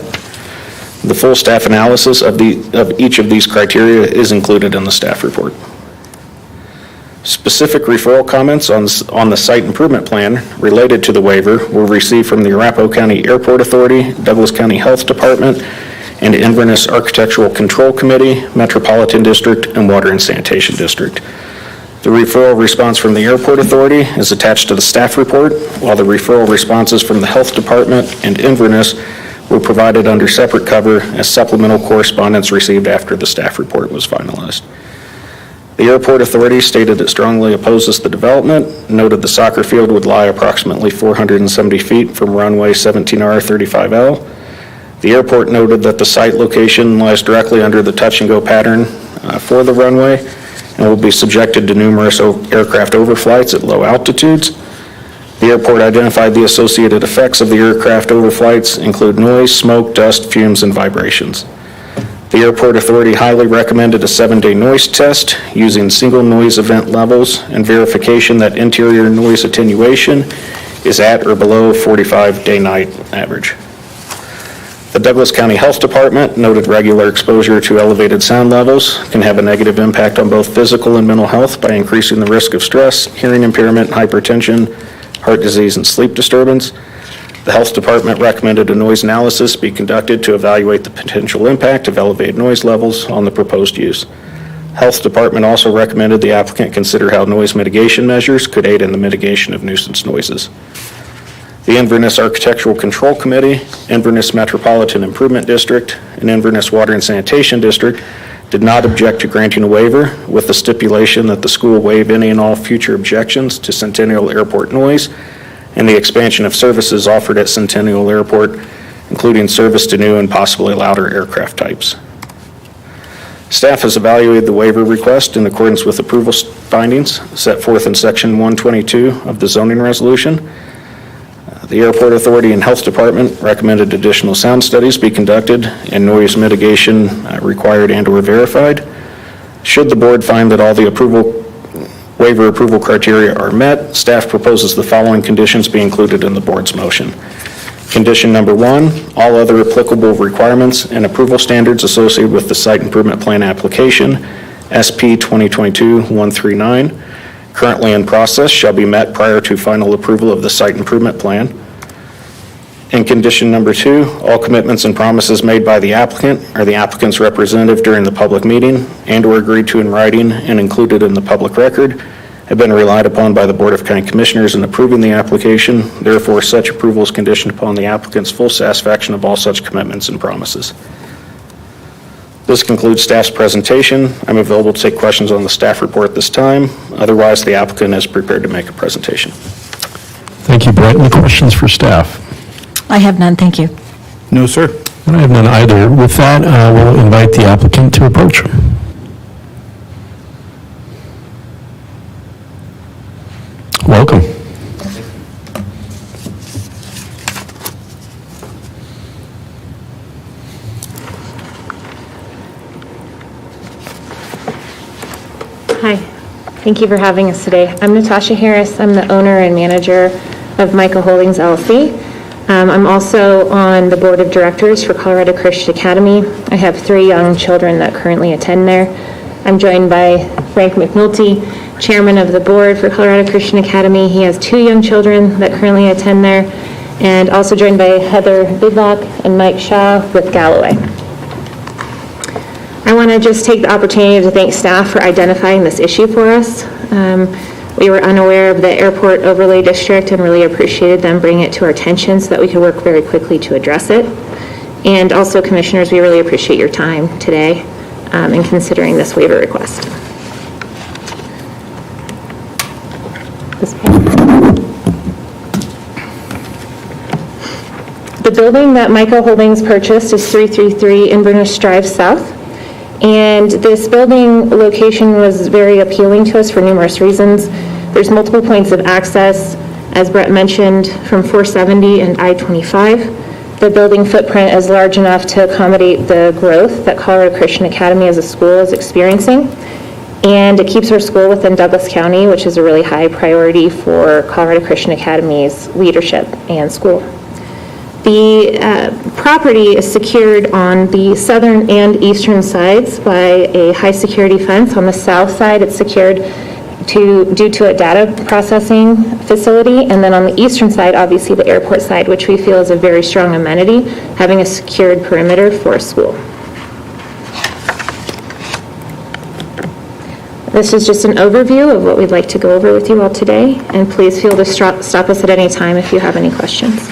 [SPEAKER 7] The full staff analysis of each of these criteria is included in the staff report. Specific referral comments on the site improvement plan related to the waiver were received from the Arapahoe County Airport Authority, Douglas County Health Department, and Inverness Architectural Control Committee, Metropolitan District, and Water and Sanitation District. The referral response from the Airport Authority is attached to the staff report, while the referral responses from the Health Department and Inverness were provided under separate cover as supplemental correspondence received after the staff report was finalized. The Airport Authority stated it strongly opposes the development, noted the soccer field would lie approximately 470 feet from runway 17R35L. The airport noted that the site location lies directly under the touch-and-go pattern for the runway and will be subjected to numerous aircraft overflights at low altitudes. The airport identified the associated effects of the aircraft overflights include noise, smoke, dust, fumes, and vibrations. The Airport Authority highly recommended a 7-day noise test using single noise event levels and verification that interior noise attenuation is at or below 45 day-night average. The Douglas County Health Department noted regular exposure to elevated sound levels can have a negative impact on both physical and mental health by increasing the risk of stress, hearing impairment, hypertension, heart disease, and sleep disturbance. The Health Department recommended a noise analysis be conducted to evaluate the potential impact of elevated noise levels on the proposed use. Health Department also recommended the applicant consider how noise mitigation measures could aid in the mitigation of nuisance noises. The Inverness Architectural Control Committee, Inverness Metropolitan Improvement District, and Inverness Water and Sanitation District did not object to granting a waiver, with the stipulation that the school waive any and all future objections to Centennial Airport noise and the expansion of services offered at Centennial Airport, including service to new and possibly louder aircraft types. Staff has evaluated the waiver request in accordance with approval findings set forth in Section 122 of the zoning resolution. The Airport Authority and Health Department recommended additional sound studies be conducted and noise mitigation required and/or verified. Should the board find that all the waiver approval criteria are met, staff proposes the following conditions be included in the board's motion. Condition number 1, all other applicable requirements and approval standards associated with the site improvement plan application, SP 2022-139, currently in process, shall be met prior to final approval of the site improvement plan. And condition number 2, all commitments and promises made by the applicant or the applicant's representative during the public meeting and/or agreed to in writing and included in the public record have been relied upon by the Board of County Commissioners in approving the application. Therefore, such approval is conditioned upon the applicant's full satisfaction of all such commitments and promises. This concludes staff's presentation. I'm available to take questions on the staff report this time. Otherwise, the applicant is prepared to make a presentation.
[SPEAKER 2] Thank you, Brett. Any questions for staff?
[SPEAKER 4] I have none, thank you.
[SPEAKER 5] No, sir.
[SPEAKER 2] I have none either. With that, we'll invite the applicant to approach. Welcome.
[SPEAKER 11] Hi, Thank you for having us today. I'm Natasha Harris. I'm the owner and manager of Michael Holdings LLC. I'm also on the board of directors for Colorado Christian Academy. I have 3 young children that currently attend there. I'm joined by Frank McNulty, chairman of the board for Colorado Christian Academy. He has 2 young children that currently attend there, and also joined by Heather Bidlock and Mike Shaw with Galloway. I want to just take the opportunity to thank staff for identifying this issue for us. We were unaware of the airport overlay district and really appreciated them bringing it to our attention so that we could work very quickly to address it. And also, commissioners, we really appreciate your time today in considering this waiver request. The building that Michael Holdings purchased is 333 Inverness Drive South. And this building location was very appealing to us for numerous reasons. There's multiple points of access, as Brett mentioned, from 470 and I-25. The building footprint is large enough to accommodate the growth that Colorado Christian Academy as a school is experiencing. And it keeps our school within Douglas County, which is a really high priority for Colorado Christian Academy's leadership and school. The property is secured on the southern and eastern sides by a high-security fence. On the south side, it's secured due to a data processing facility, and then on the eastern side, obviously the airport side, which we feel is a very strong amenity, having a secured perimeter for a school. This is just an overview of what we'd like to go over with you all today, and please feel to stop us at any time if you have any questions.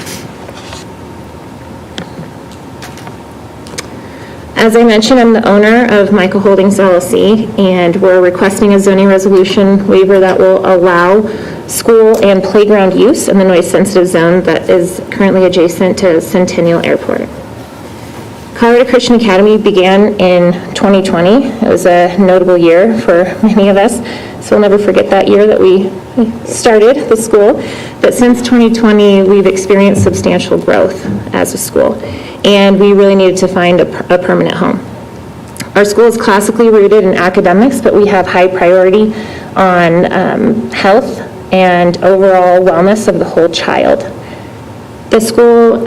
[SPEAKER 11] As I mentioned, I'm the owner of Michael Holdings LLC, and we're requesting a zoning resolution waiver that will allow school and playground use in the noise-sensitive zone that is currently adjacent to Centennial Airport. Colorado Christian Academy began in 2020. It was a notable year for many of us, so we'll never forget that year that we started the school. But since 2020, we've experienced substantial growth as a school, and we really needed to find a permanent home. Our school is classically rooted in academics, but we have high priority on health and overall wellness of the whole child. The school,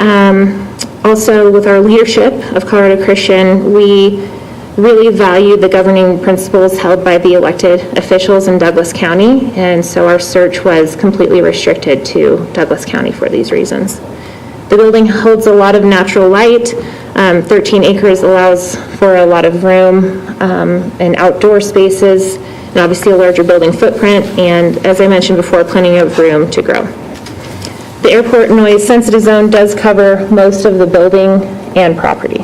[SPEAKER 11] also with our leadership of Colorado Christian, we really value the governing principles held by the elected officials in Douglas County, and so our search was completely restricted to Douglas County for these reasons. The building holds a lot of natural light. 13 acres allows for a lot of room and outdoor spaces, and obviously a larger building footprint, and as I mentioned before, plenty of room to grow. The airport noise sensitive zone does cover most of the building and property.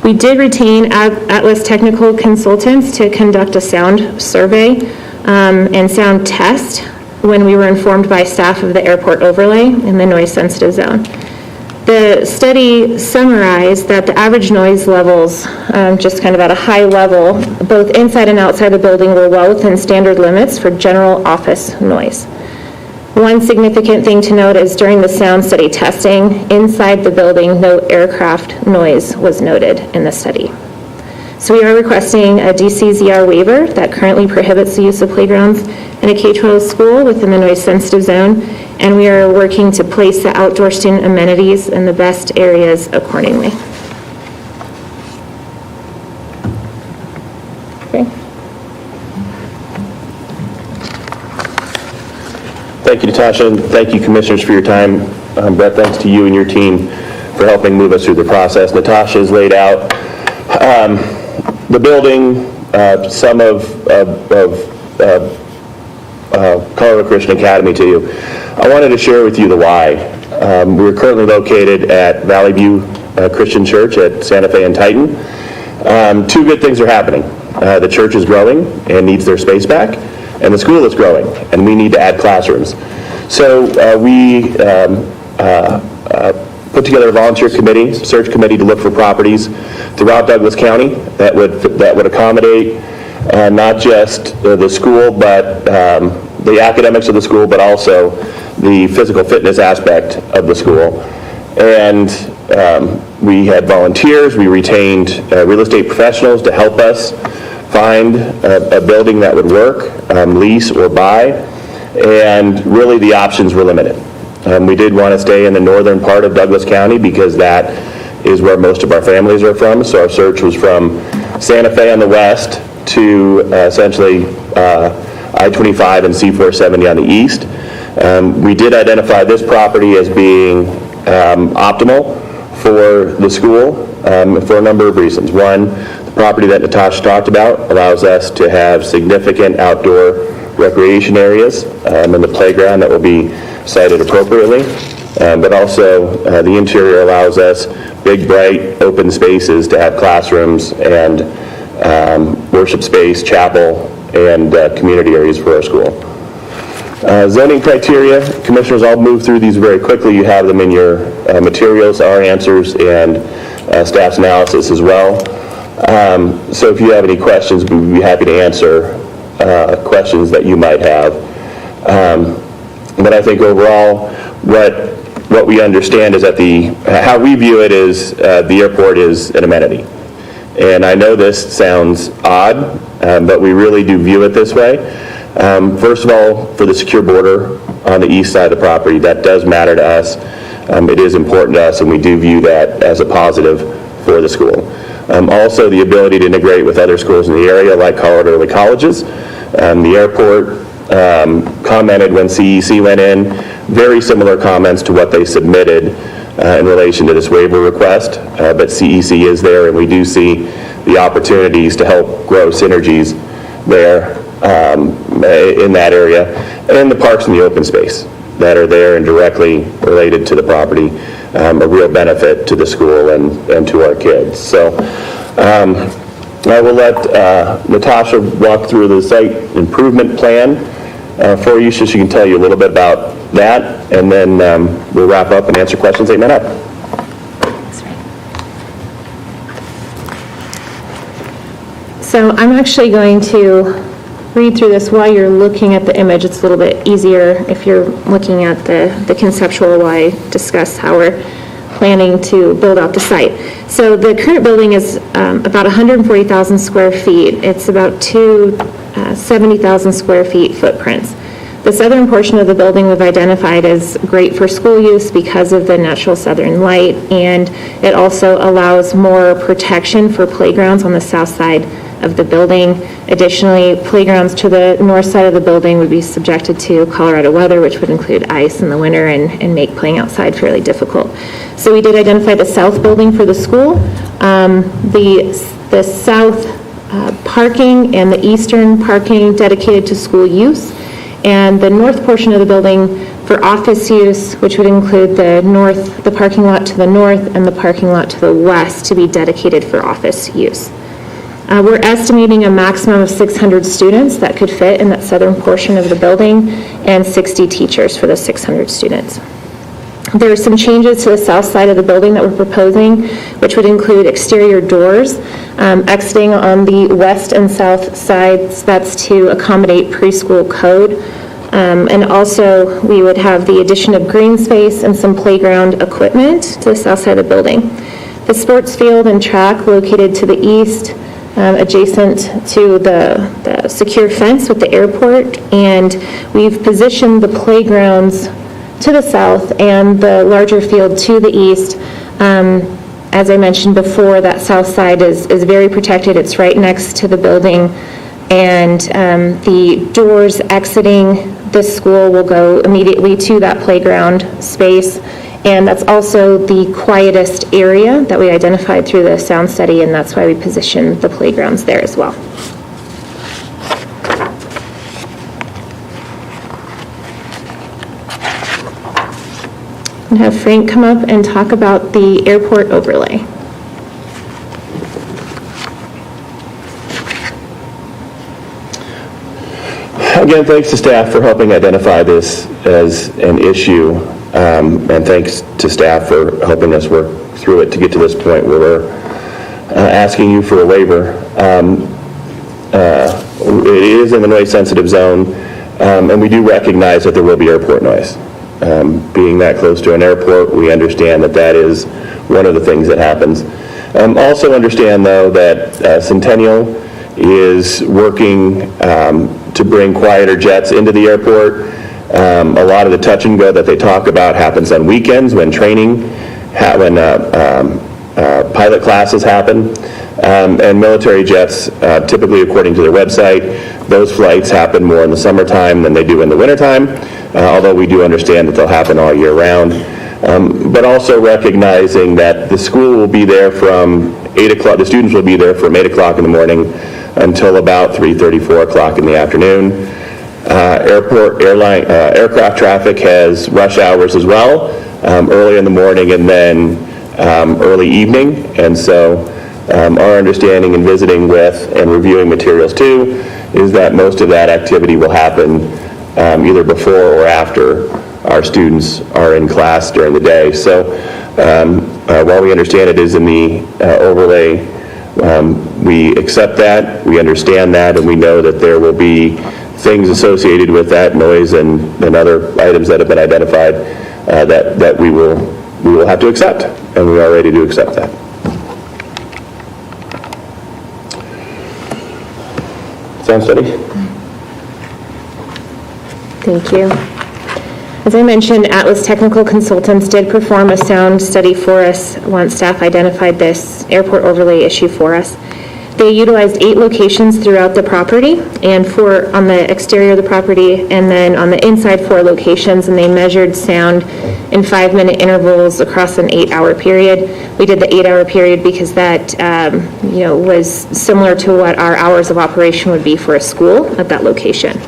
[SPEAKER 11] We did retain Atlas Technical Consultants to conduct a sound survey and sound test when we were informed by staff of the airport overlay in the noise sensitive zone. The study summarized that the average noise levels, just kind of at a high level, both inside and outside the building were well within standard limits for general office noise. One significant thing to note is during the sound study testing, inside the building, no aircraft noise was noted in the study. So we are requesting a DCZR waiver that currently prohibits the use of playgrounds in a K-12 school within the noise-sensitive zone, and we are working to place the outdoor student amenities in the best areas accordingly. Okay.
[SPEAKER 12] Thank you, Natasha, and thank you, commissioners, for your time. Brett, thanks to you and your team for helping move us through the process. Natasha has laid out the building, some of Colorado Christian Academy to you. I wanted to share with you the why. We're currently located at Valley View Christian Church at Santa Fe and Titan. Two good things are happening. The church is growing and needs their space back, and the school is growing, and we need to add classrooms. So we put together a volunteer committee, search committee, to look for properties throughout Douglas County that would accommodate not just the school, but the academics of the school, but also the physical fitness aspect of the school. And we had volunteers, we retained real estate professionals to help us find a building that would work, lease or buy, and really the options were limited. We did want to stay in the northern part of Douglas County because that is where most of our families are from, so our search was from Santa Fe on the west to essentially I-25 and C-470 on the east. We did identify this property as being optimal for the school for a number of reasons. One, the property that Natasha talked about allows us to have significant outdoor recreation areas and the playground that will be sited appropriately, but also the interior allows us big, bright, open spaces to have classrooms and worship space, chapel, and community areas for our school. Zoning criteria, commissioners, I'll move through these very quickly. You have them in your materials, our answers, and staff's analysis as well. So if you have any questions, we'd be happy to answer questions that you might have. But I think overall, what we understand is that how we view it is the airport is an amenity. And I know this sounds odd, but we really do view it this way. First of all, for the secure border on the east side of the property, that does matter to us. It is important to us, and we do view that as a positive for the school. Also, the ability to integrate with other schools in the area, like Colorado Early Colleges. The airport commented when CEC went in, very similar comments to what they submitted in relation to this waiver request, but CEC is there, and we do see the opportunities to help grow synergies there in that area, and the parks and the open space that are there and directly related to the property, a real benefit to the school and to our kids. So I will let Natasha walk through the site improvement plan for you so she can tell you a little bit about that, and then we'll wrap up and answer questions that you might have.
[SPEAKER 11] So I'm actually going to read through this while you're looking at the image. It's a little bit easier if you're looking at the conceptual while I discuss how we're planning to build out the site. So the current building is about 140,000 square feet. It's about two 70,000 square feet footprints. The southern portion of the building we've identified as great for school use because of the natural southern light, and it also allows more protection for playgrounds on the south side of the building. Additionally, playgrounds to the north side of the building would be subjected to Colorado weather, which would include ice in the winter and make playing outside fairly difficult. So we did identify the south building for the school. The south parking and the eastern parking dedicated to school use, and the north portion of the building for office use, which would include the parking lot to the north and the parking lot to the west to be dedicated for office use. We're estimating a maximum of 600 students that could fit in that southern portion of the building and 60 teachers for the 600 students. There are some changes to the south side of the building that we're proposing, which would include exterior doors exiting on the west and south sides. That's to accommodate preschool code. And also, we would have the addition of green space and some playground equipment to the south side of the building. The sports field and track located to the east, adjacent to the secure fence with the airport, and we've positioned the playgrounds to the south and the larger field to the east. As I mentioned before, that south side is very protected. It's right next to the building, and the doors exiting this school will go immediately to that playground space, and that's also the quietest area that we identified through the sound study, and that's why we positioned the playgrounds there as well. And have Frank come up and talk about the airport overlay.
[SPEAKER 12] Again, thanks to staff for helping identify this as an issue, and thanks to staff for helping us work through it to get to this point where we're asking you for a waiver. It is in the noise-sensitive zone, and we do recognize that there will be airport noise. Being that close to an airport, we understand that that is one of the things that happens. Also understand, though, that Centennial is working to bring quieter jets into the airport. A lot of the touch and go that they talk about happens on weekends when training, when pilot classes happen. And military jets, typically according to their website, those flights happen more in the summertime than they do in the wintertime, although we do understand that they'll happen all year round. But also recognizing that the school will be there from 8 o'clock, the students will be there from 8 o'clock in the morning until about 3:30, 4 o'clock in the afternoon. Aircraft traffic has rush hours as well, early in the morning and then early evening. And so our understanding in visiting with and reviewing materials too is that most of that activity will happen either before or after our students are in class during the day. So while we understand it is in the overlay, we accept that, we understand that, and we know that there will be things associated with that, noise and other items that have been identified that we will have to accept, and we are ready to accept that. Sound steady?
[SPEAKER 11] Thank you. As I mentioned, Atlas Technical Consultants did perform a sound study for us once staff identified this airport overlay issue for us. They utilized 8 locations throughout the property and 4 on the exterior of the property, and then on the inside 4 locations, and they measured sound in 5-minute intervals across an 8-hour period. We did the 8-hour period because that was similar to what our hours of operation would be for a school at that location.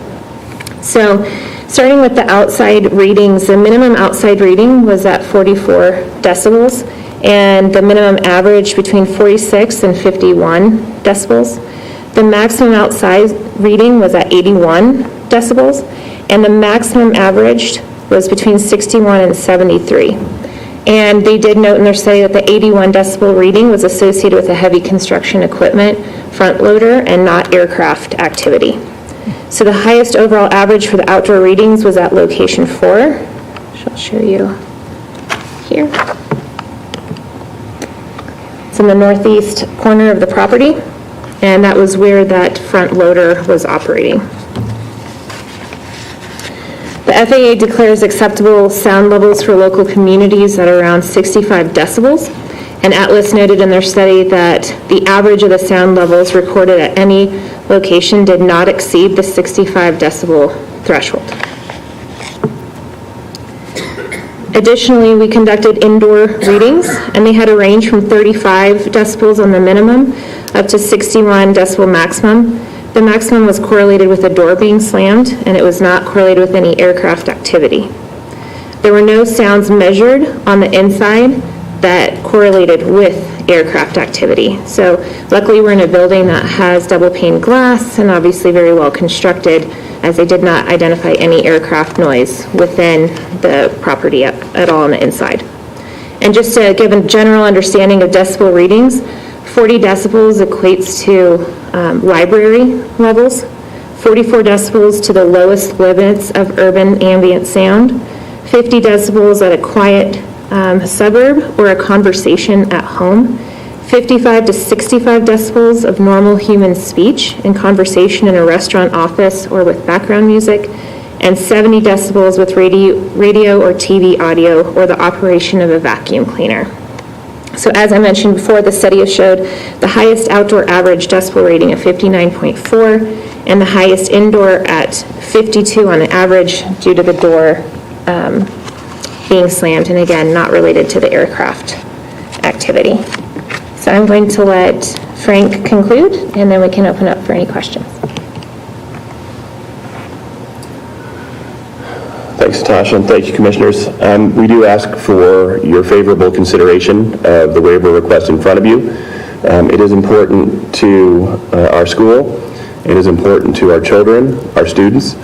[SPEAKER 11] So starting with the outside readings, the minimum outside reading was at 44 decibels, and the minimum average between 46 and 51 decibels. The maximum outside reading was at 81 decibels, and the maximum averaged was between 61 and 73. And they did note in their study that the 81 decibel reading was associated with a heavy construction equipment front loader and not aircraft activity. So the highest overall average for the outdoor readings was at location 4, which I'll show you here. It's in the northeast corner of the property, and that was where that front loader was operating. The FAA declares acceptable sound levels for local communities at around 65 decibels, and Atlas noted in their study that the average of the sound levels recorded at any location did not exceed the 65 decibel threshold. Additionally, we conducted indoor readings, and they had a range from 35 decibels on the minimum up to 61 decibel maximum. The maximum was correlated with a door being slammed, and it was not correlated with any aircraft activity. There were no sounds measured on the inside that correlated with aircraft activity. So luckily we're in a building that has double pane glass and obviously very well constructed, as they did not identify any aircraft noise within the property at all on the inside. And just to give a general understanding of decibel readings, 40 decibels equates to library levels, 44 decibels to the lowest limits of urban ambient sound, 50 decibels at a quiet suburb or a conversation at home, 55 to 65 decibels of normal human speech in conversation in a restaurant, office, or with background music, and 70 decibels with radio or TV audio or the operation of a vacuum cleaner. So as I mentioned before, the study has showed the highest outdoor average decibel rating of 59.4 and the highest indoor at 52 on the average due to the door being slammed, and again, not related to the aircraft activity. So I'm going to let Frank conclude, and then we can open up for any questions.
[SPEAKER 12] Thanks, Natasha, and thank you, Commissioners. We do ask for your favorable consideration of the waiver request in front of you. It is important to our school, it is important to our children, our students,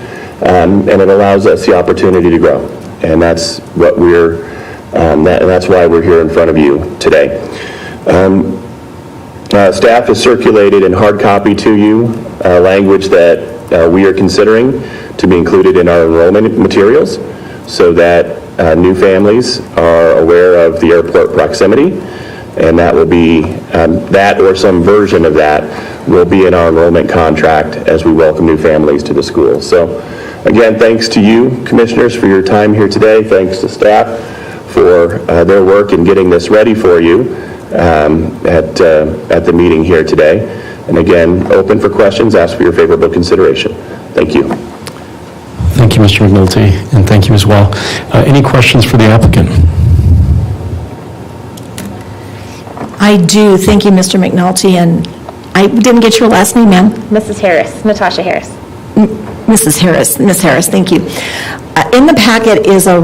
[SPEAKER 12] and it allows us the opportunity to grow. And that's what that's why we're here in front of you today. Staff has circulated in hard copy to you language that we are considering to be included in our enrollment materials so that new families are aware of the airport proximity, and that will be, that or some version of that will be in our enrollment contract as we welcome new families to the school. So again, thanks to you, commissioners, for your time here today. Thanks to staff for their work in getting this ready for you at the meeting here today. And again, open for questions, ask for your favorable consideration. Thank you.
[SPEAKER 2] Thank you, Mr. McNulty, and thank you as well. Any questions for the applicant?
[SPEAKER 4] I do. Thank you, Mr. McNulty, and I didn't get your last name, ma'am.
[SPEAKER 11] Mrs. Harris, Natasha Harris.
[SPEAKER 4] Mrs. Harris, Ms. Harris, thank you. In the packet is a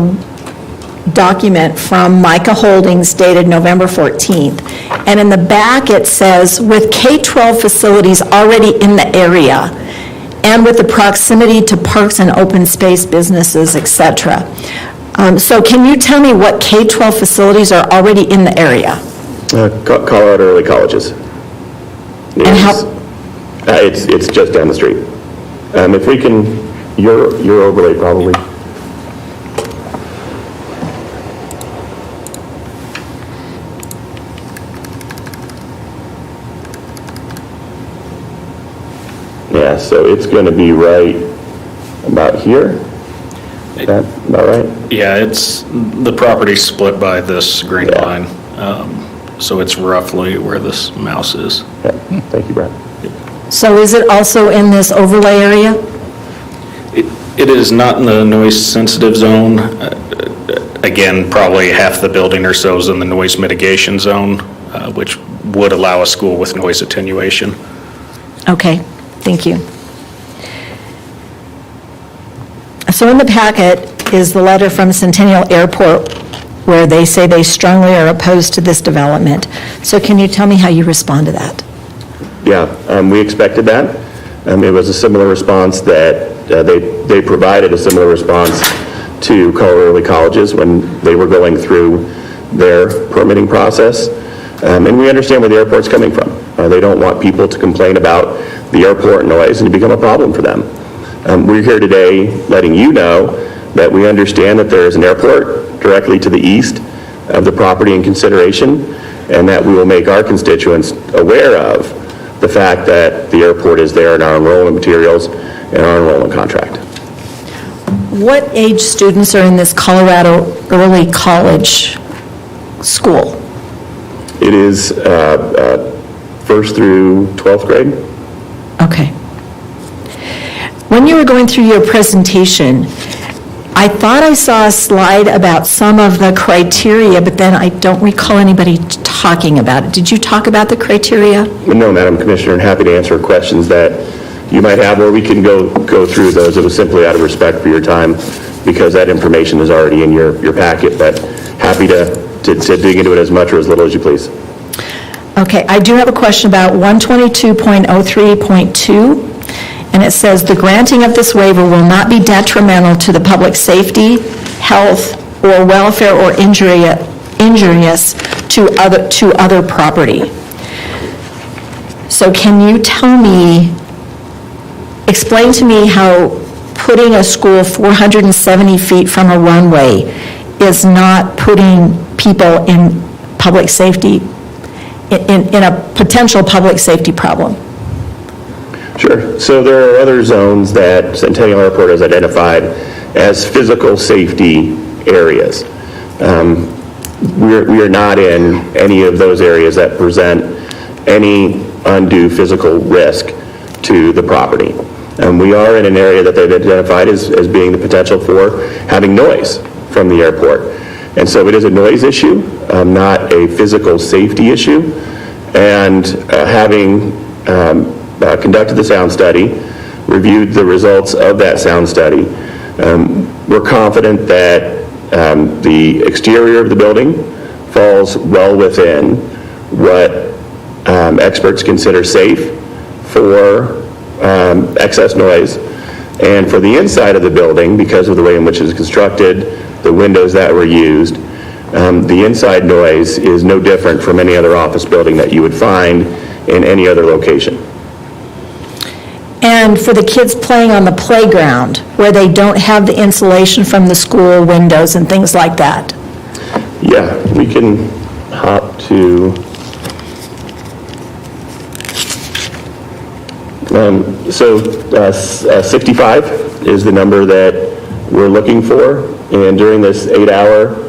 [SPEAKER 4] document from Micah Holdings dated November 14th, and in the back it says, with K-12 facilities already in the area, and with the proximity to parks and open space businesses, etc. So can you tell me what K-12 facilities are already in the area?
[SPEAKER 12] Colorado Early Colleges.
[SPEAKER 4] And how?
[SPEAKER 12] It's just down the street. If we can, your overlay probably. Yeah, so it's going to be right about here. Is that about right?
[SPEAKER 7] Yeah, it's, the property's split by this green line, so it's roughly where this mouse is.
[SPEAKER 12] Yeah. Thank you, Brad.
[SPEAKER 4] So is it also in this overlay area?
[SPEAKER 7] It is not in the noise-sensitive zone. Again, probably half the building or so is in the noise mitigation zone, which would allow a school with noise attenuation.
[SPEAKER 4] Okay, thank you. So in the packet is the letter from Centennial Airport where they say they strongly are opposed to this development. So can you tell me how you respond to that?
[SPEAKER 12] Yeah, we expected that. It was a similar response that they provided a similar response to Colorado Early Colleges when they were going through their permitting process. And we understand where the airport's coming from. They don't want people to complain about the airport noise and to become a problem for them. We're here today letting you know that we understand that there is an airport directly to the east of the property in consideration, and that we will make our constituents aware of the fact that the airport is there in our enrollment materials and our enrollment contract.
[SPEAKER 4] What age students are in this Colorado Early College school?
[SPEAKER 12] It is first through 12th grade.
[SPEAKER 4] Okay. When you were going through your presentation, I thought I saw a slide about some of the criteria, but then I don't recall anybody talking about it. Did you talk about the criteria?
[SPEAKER 12] No, Madam Commissioner, I'm happy to answer questions that you might have, or we can go through those. It was simply out of respect for your time, because that information is already in your packet, but happy to dig into it as much or as little as you please.
[SPEAKER 4] Okay, I do have a question about 122.03.2, and it says, the granting of this waiver will not be detrimental to the public safety, health, or welfare or injurious to other property. So can you tell me, explain to me how putting a school 470 feet from a runway is not putting people in public safety, in a potential public safety problem?
[SPEAKER 12] Sure. So there are other zones that Centennial Airport has identified as physical safety areas. We are not in any of those areas that present any undue physical risk to the property. We are in an area that they've identified as being the potential for having noise from the airport. And so it is a noise issue, not a physical safety issue. And having conducted the sound study, reviewed the results of that sound study, we're confident that the exterior of the building falls well within what experts consider safe for excess noise. And for the inside of the building, because of the way in which it is constructed, the windows that were used, the inside noise is no different from any other office building that you would find in any other location.
[SPEAKER 4] And for the kids playing on the playground, where they don't have the insulation from the school windows and things like that?
[SPEAKER 12] Yeah, we can hop to 65 is the number that we're looking for, and during this 8-hour,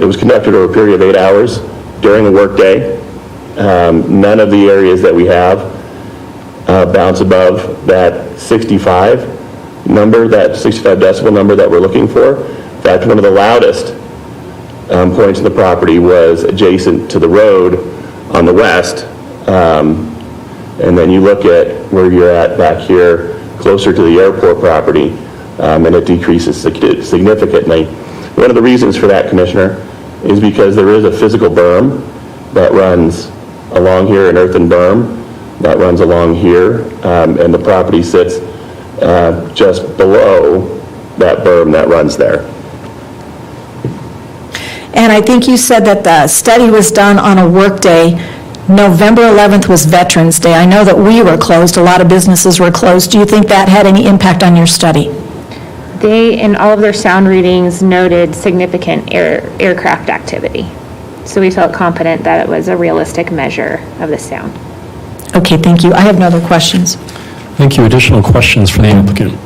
[SPEAKER 12] it was conducted over a period of 8 hours during a workday. None of the areas that we have bounce above that 65 number, that 65 decibel number that we're looking for. In fact, one of the loudest points in the property was adjacent to the road on the west. And then you look at where you're at back here, closer to the airport property, and it decreases significantly. One of the reasons for that, Commissioner, is because there is a physical berm that runs along here, an earthen berm that runs along here, and the property sits just below that berm that runs there.
[SPEAKER 4] And I think you said that the study was done on a workday. November 11th was Veterans Day. I know that we were closed, a lot of businesses were closed. Do you think that had any impact on your study?
[SPEAKER 11] They, in all of their sound readings, noted significant aircraft activity. So we felt confident that it was a realistic measure of the sound.
[SPEAKER 4] Okay, thank you. I have no other questions.
[SPEAKER 2] Thank you. Additional questions for the applicant?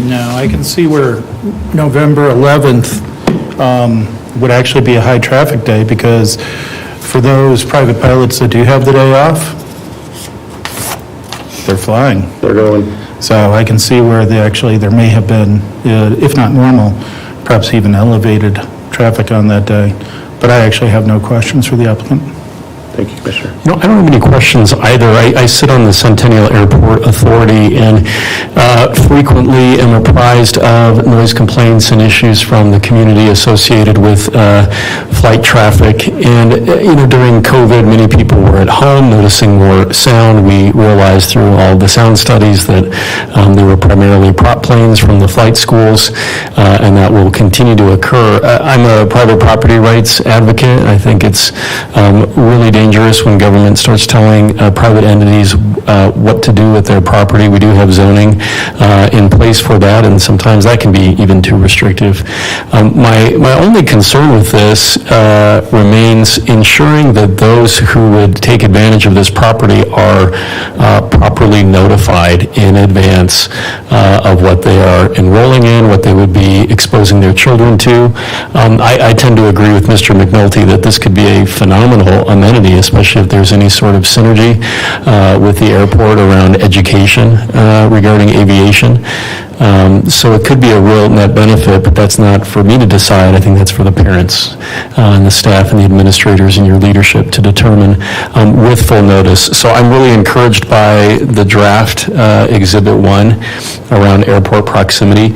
[SPEAKER 5] No, I can see where November 11th would actually be a high-traffic day, because for those private pilots that do have the day off, they're flying.
[SPEAKER 12] They're going.
[SPEAKER 5] So I can see where there may have been, if not normal, perhaps even elevated traffic on that day. But I actually have no questions for the applicant.
[SPEAKER 12] Thank you, Commissioner.
[SPEAKER 2] You know, I don't have any questions either. I sit on the Centennial Airport Authority and frequently am apprised of noise complaints and issues from the community associated with flight traffic. And, you know, during COVID, many people were at home noticing more sound. We realized through all the sound studies that there were primarily prop planes from the flight schools, and that will continue to occur. I'm a private property rights advocate. I think it's really dangerous when government starts telling private entities what to do with their property. We do have zoning in place for that, and sometimes that can be even too restrictive. My only concern with this remains ensuring that those who would take advantage of this property are properly notified in advance of what they are enrolling in, what they would be exposing their children to. I tend to agree with Mr. McNulty that this could be a phenomenal amenity, especially if there's any sort of synergy with the airport around education regarding aviation. So it could be a real net benefit, but that's not for me to decide. I think that's for the parents and the staff and the administrators and your leadership to determine with full notice. So I'm really encouraged by the draft Exhibit 1 around airport proximity.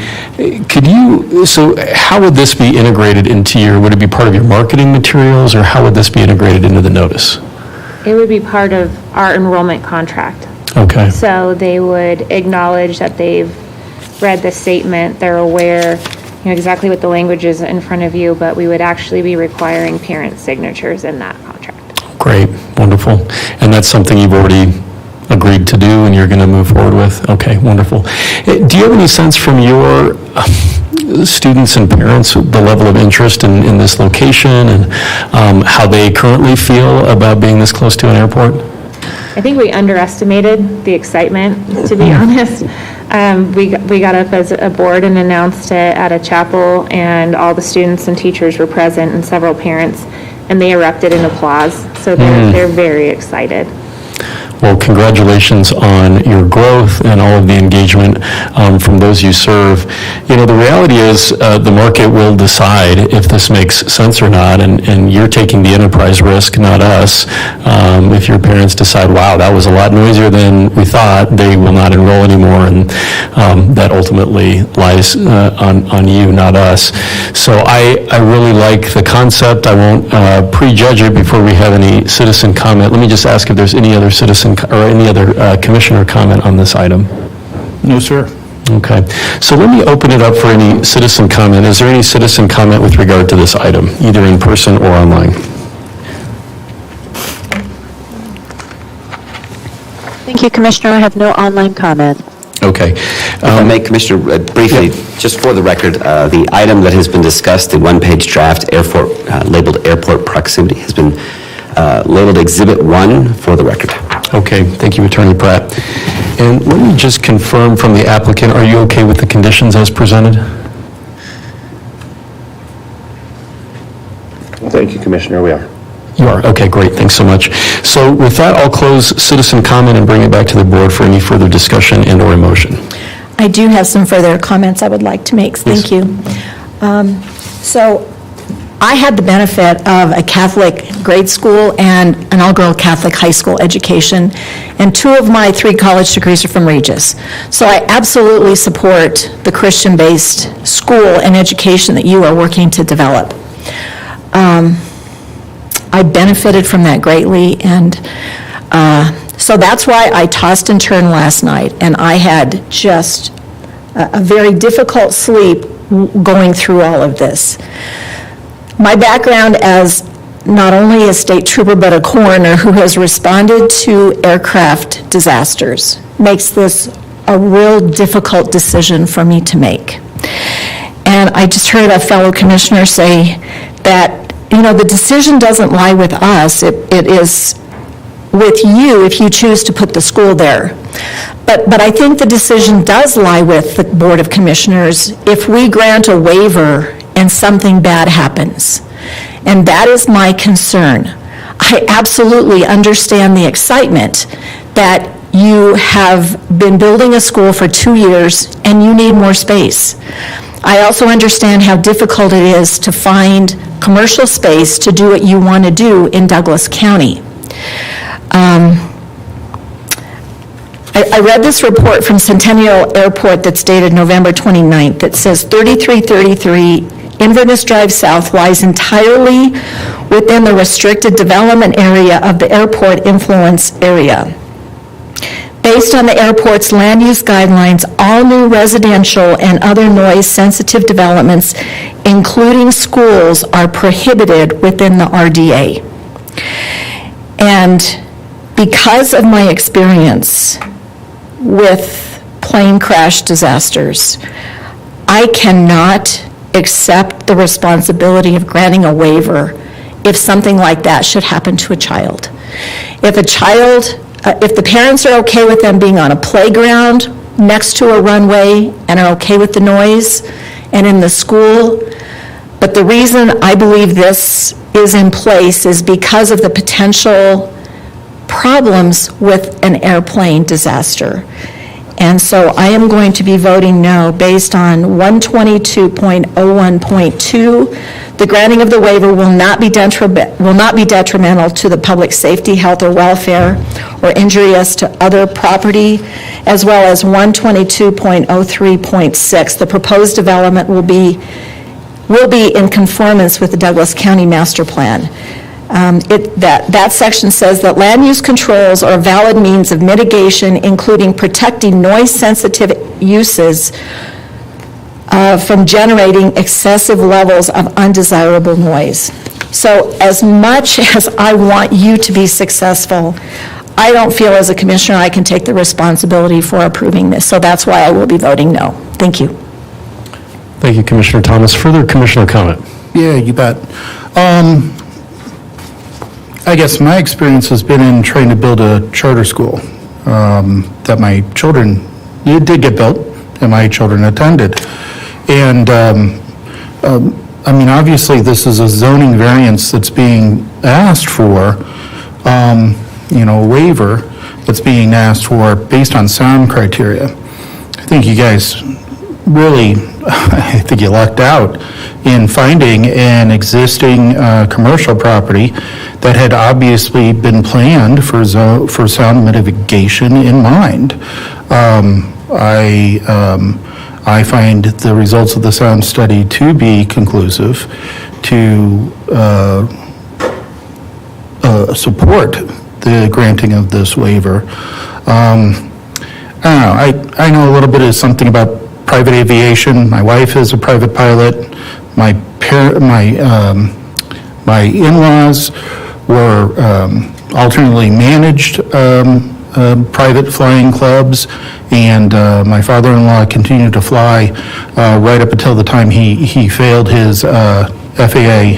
[SPEAKER 2] So how would this be integrated into would it be part of your marketing materials, or how would this be integrated into the notice?
[SPEAKER 11] It would be part of our enrollment contract.
[SPEAKER 2] Okay.
[SPEAKER 11] So they would acknowledge that they've read the statement, they're aware, exactly what the language is in front of you, but we would actually be requiring parent signatures in that contract.
[SPEAKER 2] Great, wonderful. And that's something you've already agreed to do and you're going to move forward with? Okay, wonderful. Do you have any sense from your students and parents the level of interest in this location and how they currently feel about being this close to an airport?
[SPEAKER 11] I think we underestimated the excitement, to be honest. We got up as a board and announced it at a chapel, and all the students and teachers were present and several parents, and they erupted in applause. So they're very excited.
[SPEAKER 2] Well, congratulations on your growth and all of the engagement from those you serve. You know, the reality is the market will decide if this makes sense or not, and you're taking the enterprise risk, not us. If your parents decide, wow, that was a lot noisier than we thought, they will not enroll anymore, and that ultimately lies on you, not us. So I really like the concept. I won't prejudge it before we have any citizen comment. Let me just ask if there's any other citizen or any other commissioner comment on this item.
[SPEAKER 5] No, sir.
[SPEAKER 2] Okay. So let me open it up for any citizen comment. Is there any citizen comment with regard to this item, either in person or online?
[SPEAKER 1] Thank you, Commissioner. I have no online comment.
[SPEAKER 2] Okay.
[SPEAKER 3] If I may, Commissioner, briefly, just for the record, the item that has been discussed, the one-page draft labeled airport proximity, has been labeled Exhibit 1 for the record.
[SPEAKER 2] Okay, thank you, Attorney Pratt. And let me just confirm from the applicant, are you okay with the conditions as presented?
[SPEAKER 12] Thank you, Commissioner, we are.
[SPEAKER 2] You are? Okay, great, thanks so much. So with that, I'll close citizen comment and bring it back to the board for any further discussion and/or motion.
[SPEAKER 4] I do have some further comments I would like to make. Thank you. So I had the benefit of a Catholic grade school and an all-girl Catholic high school education, and 2 of my 3 college degrees are from Regis. So I absolutely support the Christian-based school and education that you are working to develop. I benefited from that greatly, and so that's why I tossed and turned last night, and I had just a very difficult sleep going through all of this. My background as not only a state trooper but a coroner who has responded to aircraft disasters makes this a real difficult decision for me to make. And I just heard a fellow commissioner say that, the decision doesn't lie with us, it is with you if you choose to put the school there. But I think the decision does lie with the Board of Commissioners if we grant a waiver and something bad happens. And that is my concern. I absolutely understand the excitement that you have been building a school for 2 years and you need more space. I also understand how difficult it is to find commercial space to do what you want to do in Douglas County. I read this report from Centennial Airport that's dated November 29th that says 3333 Inverness Drive South lies entirely within the restricted development area of the airport influence area. Based on the airport's land use guidelines, all new residential and other noise-sensitive developments, including schools, are prohibited within the RDA. And because of my experience with plane crash disasters, I cannot accept the responsibility of granting a waiver if something like that should happen to a child. If the parents are okay with them being on a playground next to a runway and are okay with the noise, and in the school, but the reason I believe this is in place is because of the potential problems with an airplane disaster. And so I am going to be voting no based on 122.01.2. The granting of the waiver will not be detrimental to the public safety, health, or welfare, or injurious to other property, as well as 122.03.6. The proposed development will be in conformance with the Douglas County Master Plan. That section says that land use controls are a valid means of mitigation, including protecting noise-sensitive uses from generating excessive levels of undesirable noise. So as much as I want you to be successful, I don't feel as a commissioner I can take the responsibility for approving this. So that's why I will be voting no. Thank you.
[SPEAKER 2] Thank you, Commissioner Thomas. Further commissioner comment?
[SPEAKER 5] Yeah, you bet. I guess my experience has been in trying to build a charter school that my children, it did get built, and my children attended. And, obviously, this is a zoning variance that's being asked for, a waiver that's being asked for based on sound criteria. I think you guys really, I think you lucked out in finding an existing commercial property that had obviously been planned for sound mitigation in mind. I find the results of the sound study to be conclusive to support the granting of this waiver. I don't know, I know a little bit of something about private aviation. My wife is a private pilot. My in-laws were alternately managed private flying clubs, and my father-in-law continued to fly right up until the time he failed his FAA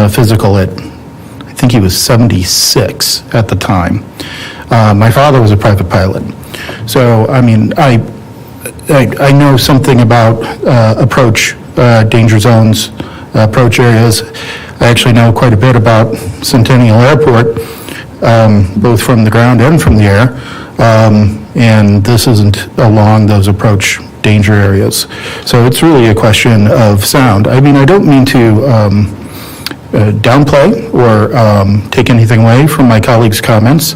[SPEAKER 5] physical at, I think he was 76 at the time. My father was a private pilot. So, I mean, I know something about approach danger zones, approach areas. I actually know quite a bit about Centennial Airport, both from the ground and from the air. And this isn't along those approach danger areas. So it's really a question of sound. I mean, I don't mean to downplay or take anything away from my colleagues' comments,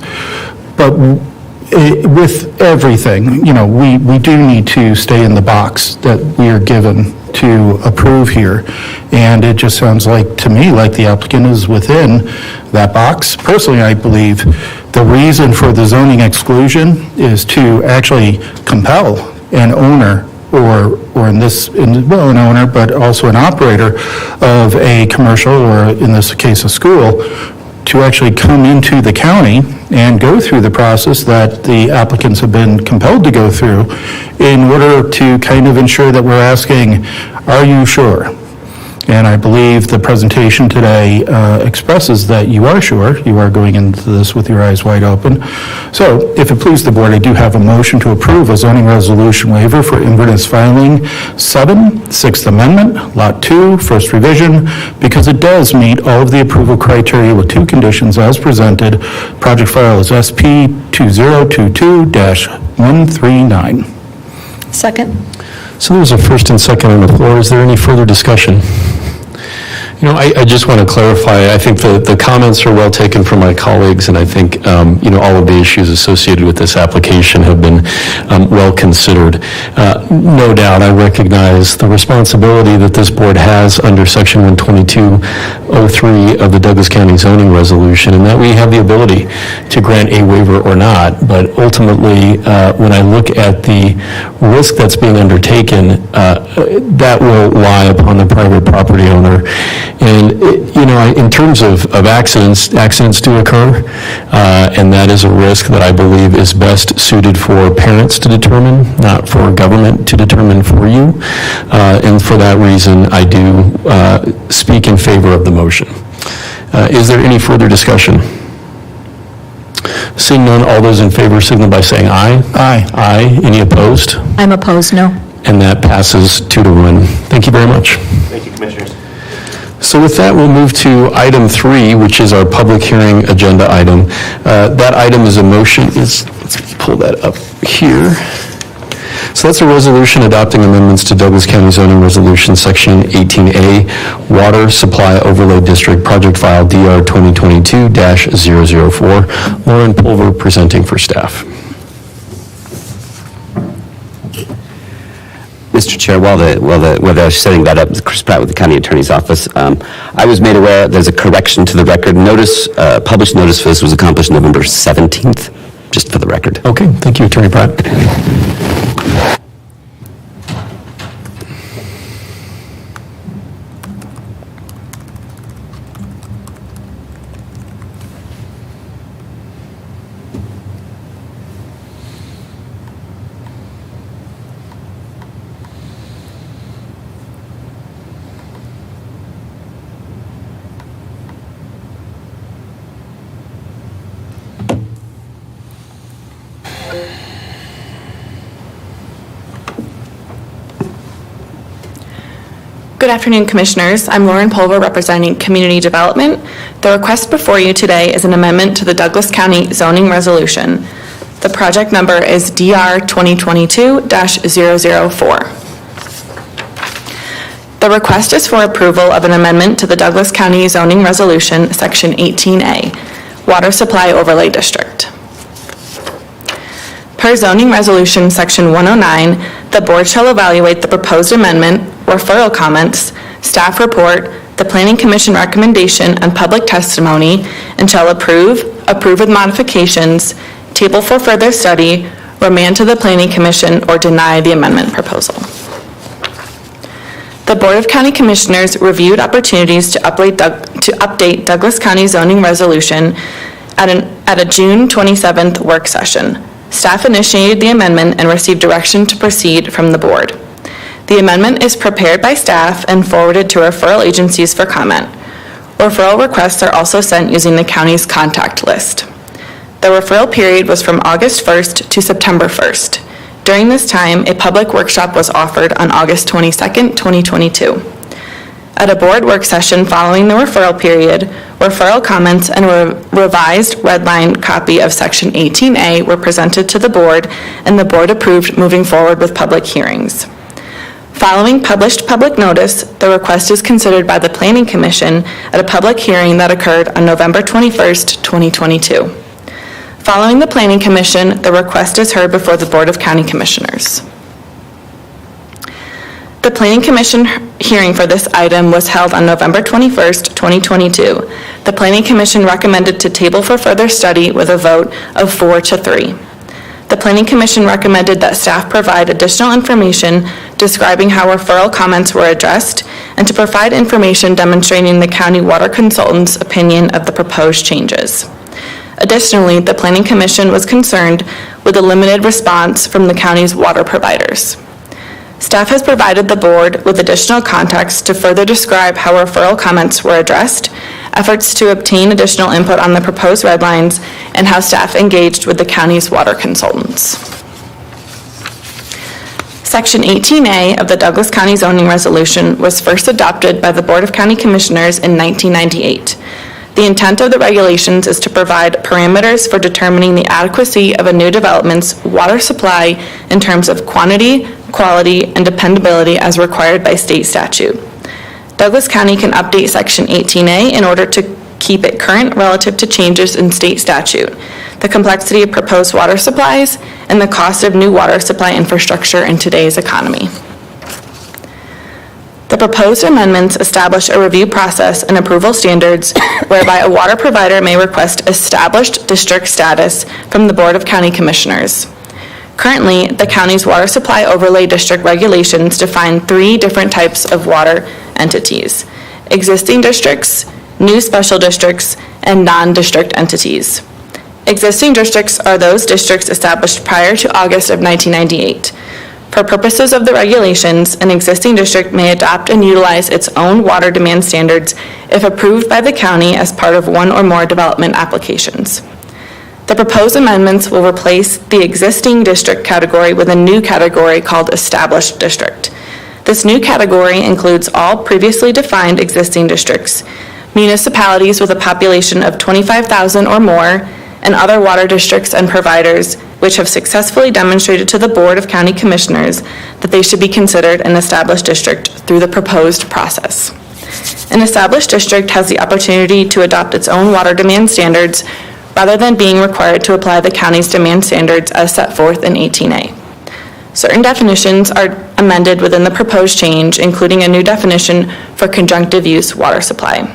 [SPEAKER 5] but with everything, you know, we do need to stay in the box that we are given to approve here. And it just sounds like, to me, like the applicant is within that box. Personally, I believe the reason for the zoning exclusion is to actually compel an owner or an owner, but also an operator of a commercial, or in this case, a school, to actually come into the county and go through the process that the applicants have been compelled to go through in order to kind of ensure that we're asking, are you sure? And I believe the presentation today expresses that you are sure, you are going into this with your eyes wide open. So, if it pleases the board, I do have a motion to approve a zoning resolution waiver for Inverness Filing 7, 6th Amendment, Lot 2, first revision, because it does meet all of the approval criteria with two conditions as presented. Project file is SP 2022-139.
[SPEAKER 4] Second.
[SPEAKER 2] So there's a first and second on the floor. Is there any further discussion? You know, I just want to clarify, I think the comments are well taken from my colleagues, and I think, you know, all of the issues associated with this application have been well considered. No doubt, I recognize the responsibility that this board has under Section 122.03 of the Douglas County zoning resolution, and that we have the ability to grant a waiver or not. But ultimately, when I look at the risk that's being undertaken, that will lie upon the private property owner. And, you know, in terms of accidents do occur, and that is a risk that I believe is best suited for parents to determine, not for government to determine for you. And for that reason, I do speak in favor of the motion. Is there any further discussion? Seeing none, all those in favor signal by saying aye.
[SPEAKER 5] Aye.
[SPEAKER 2] Aye. Any opposed?
[SPEAKER 4] I'm opposed, no.
[SPEAKER 2] And that passes 2-1. Thank you very much.
[SPEAKER 12] Thank you, Commissioners.
[SPEAKER 2] So with that, we'll move to item 3, which is our public hearing agenda item. That item is a motion, let's pull that up here. So that's a resolution adopting amendments to Douglas County Zoning Resolution Section 18A, Water Supply Overlay District, Project File DR 2022-004. Lauren Pulver presenting for staff.
[SPEAKER 3] Mr. Chair, while they're setting that up, Chris Pratt with the County Attorney's Office, I was made aware there's a correction to the record. Published notice for this was accomplished November 17th, just for the record.
[SPEAKER 2] Okay, thank you, Attorney Pratt.
[SPEAKER 13] Good afternoon, Commissioners. I'm Lauren Pulver, representing Community Development. The request before you today is an amendment to the Douglas County zoning resolution. The project number is DR 2022-004. The request is for approval of an amendment to the Douglas County zoning resolution, Section 18A, Water Supply Overlay District. Per zoning resolution section 109, the board shall evaluate the proposed amendment, referral comments, staff report, the planning commission recommendation, and public testimony, and shall approve with modifications, table for further study, remand to the planning commission, or deny the amendment proposal. The Board of County Commissioners reviewed opportunities to update Douglas County zoning resolution at a June 27th work session. Staff initiated the amendment and received direction to proceed from the board. The amendment is prepared by staff and forwarded to referral agencies for comment. Referral requests are also sent using the county's contact list. The referral period was from August 1st to September 1st. During this time, a public workshop was offered on August 22nd, 2022. At a board work session following the referral period, referral comments and a revised redline copy of Section 18A were presented to the board, and the board approved moving forward with public hearings. Following published public notice, the request is considered by the Planning Commission at a public hearing that occurred on November 21st, 2022. Following the Planning Commission, the request is heard before the Board of County Commissioners. The Planning Commission hearing for this item was held on November 21st, 2022. The Planning Commission recommended to table for further study with a vote of 4-3. The Planning Commission recommended that staff provide additional information describing how referral comments were addressed and to provide information demonstrating the county water consultant's opinion of the proposed changes. Additionally, the Planning Commission was concerned with the limited response from the county's water providers. Staff has provided the board with additional context to further describe how referral comments were addressed, efforts to obtain additional input on the proposed red lines, and how staff engaged with the county's water consultants. Section 18A of the Douglas County Zoning Resolution was first adopted by the Board of County Commissioners in 1998. The intent of the regulations is to provide parameters for determining the adequacy of a new development's water supply in terms of quantity, quality, and dependability as required by state statute. Douglas County can update Section 18A in order to keep it current relative to changes in state statute, the complexity of proposed water supplies, and the cost of new water supply infrastructure in today's economy. The proposed amendments establish a review process and approval standards whereby a water provider may request established district status from the Board of County Commissioners. Currently, the county's water supply overlay district regulations define 3 different types of water entities: existing districts, new special districts, and non-district entities. Existing districts are those districts established prior to August of 1998. For purposes of the regulations, an existing district may adopt and utilize its own water demand standards if approved by the county as part of one or more development applications. The proposed amendments will replace the existing district category with a new category called established district. This new category includes all previously defined existing districts, municipalities with a population of 25,000 or more, and other water districts and providers which have successfully demonstrated to the Board of County Commissioners that they should be considered an established district through the proposed process. An established district has the opportunity to adopt its own water demand standards rather than being required to apply the county's demand standards as set forth in 18A. Certain definitions are amended within the proposed change, including a new definition for conjunctive use water supply.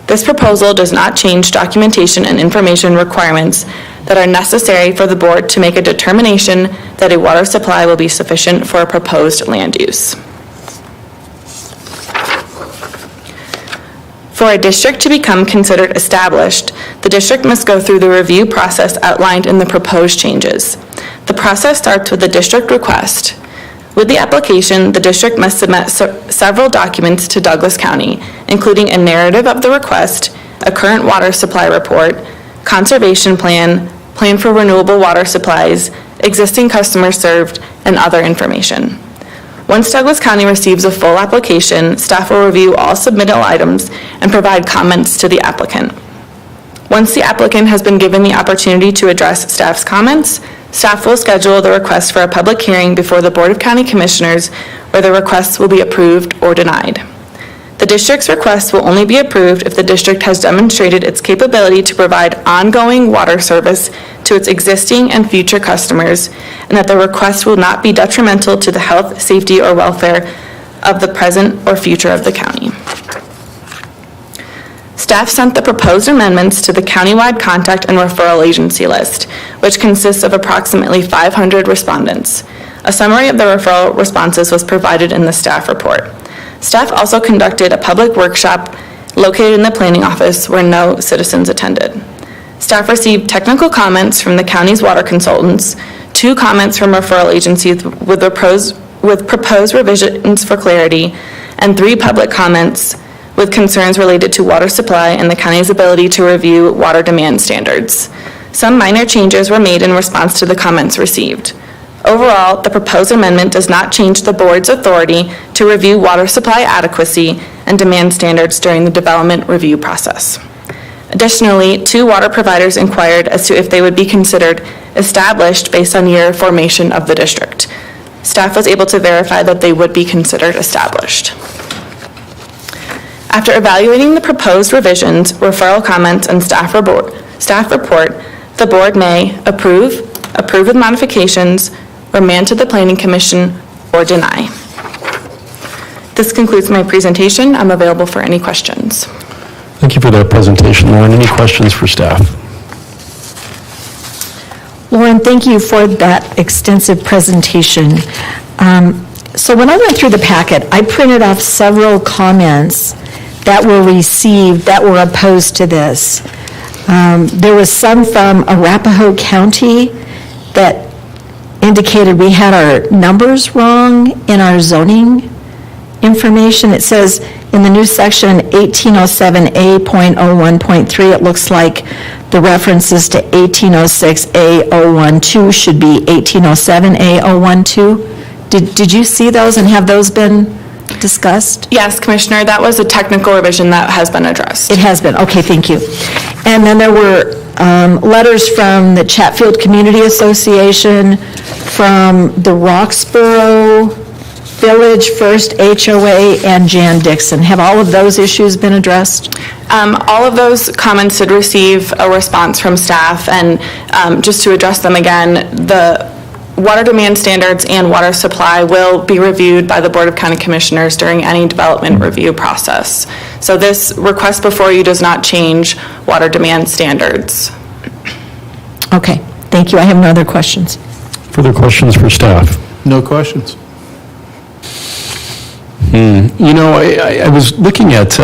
[SPEAKER 13] This proposal does not change documentation and information requirements that are necessary for the board to make a determination that a water supply will be sufficient for a proposed land use. For a district to become considered established, the district must go through the review process outlined in the proposed changes. The process starts with the district request. With the application, the district must submit several documents to Douglas County, including a narrative of the request, a current water supply report, conservation plan, plan for renewable water supplies, existing customers served, and other information. Once Douglas County receives a full application, staff will review all submittal items and provide comments to the applicant. Once the applicant has been given the opportunity to address staff's comments, staff will schedule the request for a public hearing before the Board of County Commissioners, where the requests will be approved or denied. The district's request will only be approved if the district has demonstrated its capability to provide ongoing water service to its existing and future customers, and that the request will not be detrimental to the health, safety, or welfare of the present or future of the county. Staff sent the proposed amendments to the countywide contact and referral agency list, which consists of approximately 500 respondents. A summary of the referral responses was provided in the staff report. Staff also conducted a public workshop located in the planning office where no citizens attended. Staff received technical comments from the county's water consultants, 2 comments from referral agencies with proposed revisions for clarity, and 3 public comments with concerns related to water supply and the county's ability to review water demand standards. Some minor changes were made in response to the comments received. Overall, the proposed amendment does not change the board's authority to review water supply adequacy and demand standards during the development review process. Additionally, 2 water providers inquired as to if they would be considered established based on year of formation of the district. Staff was able to verify that they would be considered established. After evaluating the proposed revisions, referral comments, and staff report, the board may approve with modifications, remand to the Planning Commission, or deny. This concludes my presentation. I'm available for any questions.
[SPEAKER 2] Thank you for that presentation, Lauren. Any questions for staff?
[SPEAKER 4] Lauren, thank you for that extensive presentation. So when I went through the packet, I printed off several comments that were received that were opposed to this. There was some from Arapahoe County that indicated we had our numbers wrong in our zoning information. It says in the new section 1807A.01.3, it looks like the references to 1806A.012 should be 1807A.012. Did you see those, and have those been discussed?
[SPEAKER 13] Yes, Commissioner, that was a technical revision that has been addressed.
[SPEAKER 4] It has been, okay, thank you. And then there were letters from the Chatfield Community Association, from the Roxborough Village First HOA, and Jan Dixon. Have all of those issues been addressed?
[SPEAKER 13] All of those comments did receive a response from staff, and just to address them again, the water demand standards and water supply will be reviewed by the Board of County Commissioners during any development review process. So this request before you does not change water demand standards.
[SPEAKER 4] Okay, thank you. I have no other questions.
[SPEAKER 2] Further questions for staff?
[SPEAKER 5] No questions.
[SPEAKER 2] You know, I was looking at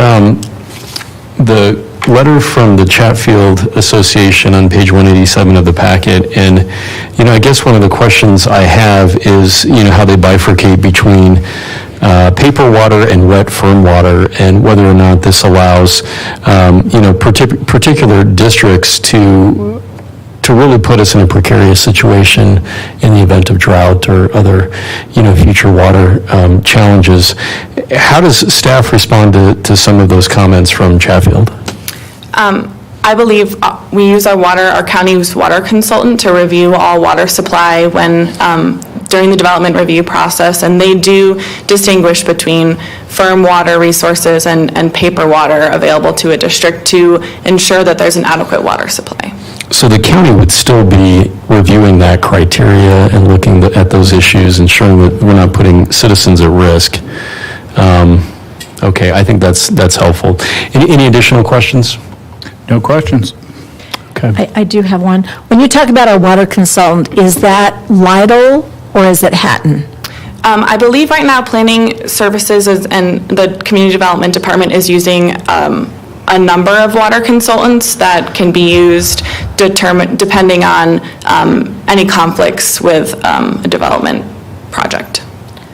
[SPEAKER 2] the letter from the Chatfield Association on page 187 of the packet, and, you know, I guess one of the questions I have is, you know, how they bifurcate between paper water and wet firm water, and whether or not this allows, you know, particular districts to really put us in a precarious situation in the event of drought or other, you know, future water challenges. How does staff respond to some of those comments from Chatfield?
[SPEAKER 13] I believe we use our county's water consultant to review all water supply when, during the development review process, and they do distinguish between firm water resources and paper water available to a district to ensure that there's an adequate water supply.
[SPEAKER 2] So the county would still be reviewing that criteria and looking at those issues, ensuring that we're not putting citizens at risk. Okay, I think that's helpful. Any additional questions?
[SPEAKER 5] No questions.
[SPEAKER 2] Okay.
[SPEAKER 4] I do have one. When you talk about our water consultant, is that Lidle or is it Hatton?
[SPEAKER 13] I believe right now Planning Services and the Community Development Department is using a number of water consultants that can be used depending on any conflicts with a development project.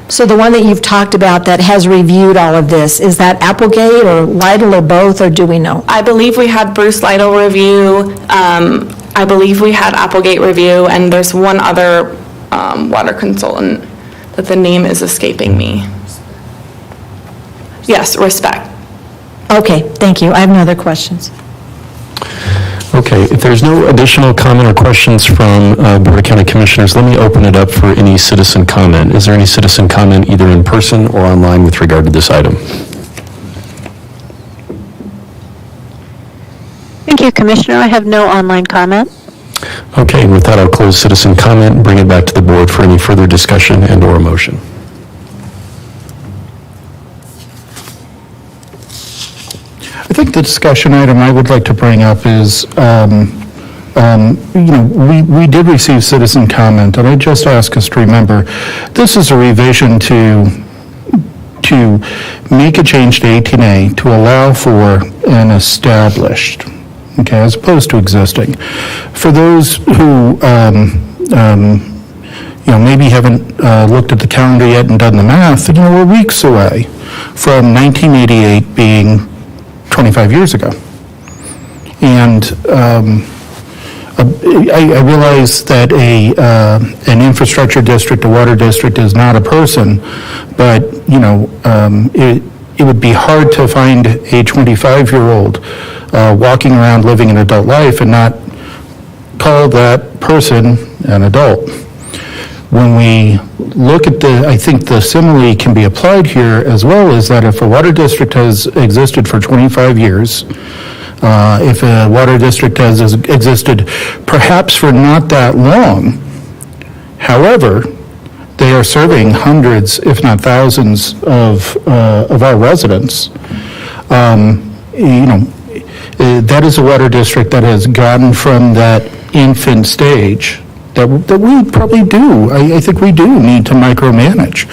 [SPEAKER 4] So the one that you've talked about that has reviewed all of this, is that Applegate or Lidle or both, or do we know?
[SPEAKER 13] I believe we had Bruce Lytle review, I believe we had Applegate review, and there's one other water consultant that the name is escaping me. Yes, Respect.
[SPEAKER 4] Okay, thank you. I have no other questions.
[SPEAKER 2] Okay, if there's no additional comment or questions from Board of County Commissioners, let me open it up for any citizen comment. Is there any citizen comment either in person or online with regard to this item?
[SPEAKER 1] Thank you, Commissioner. I have no online comment.
[SPEAKER 2] Okay, and with that, I'll close citizen comment and bring it back to the board for any further discussion and or motion.
[SPEAKER 5] I think the discussion item I would like to bring up is, you know, we did receive citizen comment, and I just ask us to remember, this is a revision to make a change to 18A to allow for an established, okay, as opposed to existing. For those who, you know, maybe haven't looked at the calendar yet and done the math, you know, we're weeks away from 1988 being 25 years ago. And I realize that an infrastructure district, a water district is not a person, but, it would be hard to find a 25-year-old walking around living an adult life and not call that person an adult. When we look at I think the simile can be applied here as well, is that if a water district has existed for 25 years, if a water district has existed perhaps for not that long, however, they are serving hundreds, if not thousands, of our residents. That is a water district that has gotten from that infant stage that we probably do. I think we do need to micromanage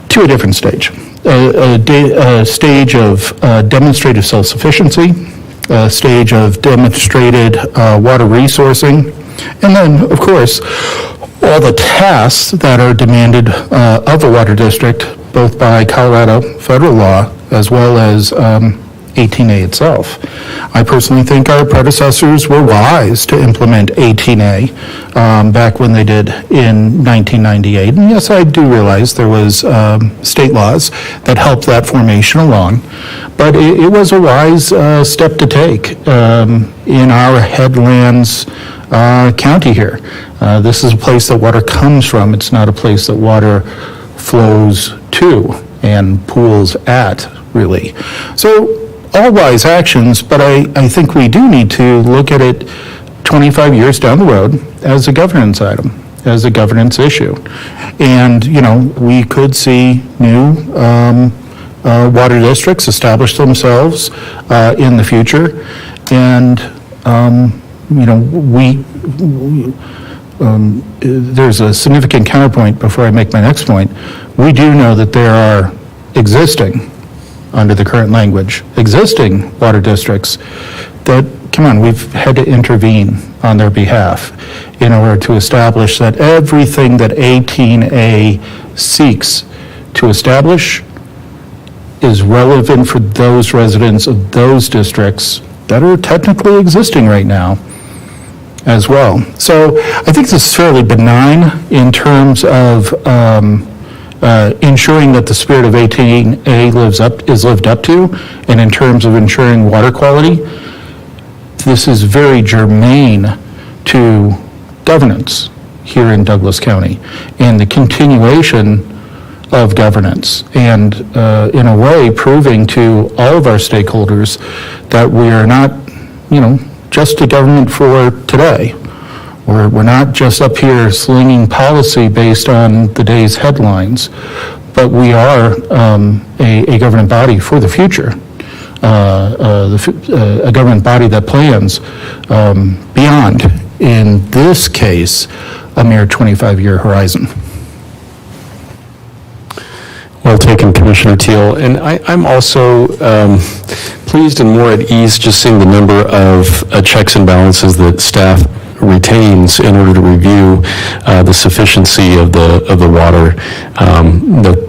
[SPEAKER 5] to a different stage. A stage of demonstrated self-sufficiency, a stage of demonstrated water resourcing, and then, of course, all the tasks that are demanded of a water district, both by Colorado federal law as well as 18A itself. I personally think our predecessors were wise to implement 18A back when they did in 1998. And yes, I do realize there was state laws that helped that formation along, but it was a wise step to take in our headlands county here. This is a place that water comes from. It's not a place that water flows to and pools at, really. So all wise actions, but I think we do need to look at it 25 years down the road as a governance item, as a governance issue. And, we could see new water districts establish themselves in the future. And, there's a significant counterpoint before I make my next point. We do know that there are existing, under the current language, existing water districts that, we've had to intervene on their behalf in order to establish that everything that 18A seeks to establish is relevant for those residents of those districts that are technically existing right now as well. So I think this is fairly benign in terms of ensuring that the spirit of 18A is lived up to, and in terms of ensuring water quality, this is very germane to governance here in Douglas County and the continuation of governance, and in a way proving to all of our stakeholders that we are not, just a government for today. We're not just up here slinging policy based on the day's headlines, but we are a government body for the future, a government body that plans beyond, in this case, a mere 25-year horizon.
[SPEAKER 2] Well taken, Commissioner Teal. And I'm also pleased and more at ease just seeing the number of checks and balances that staff retains in order to review the sufficiency of the water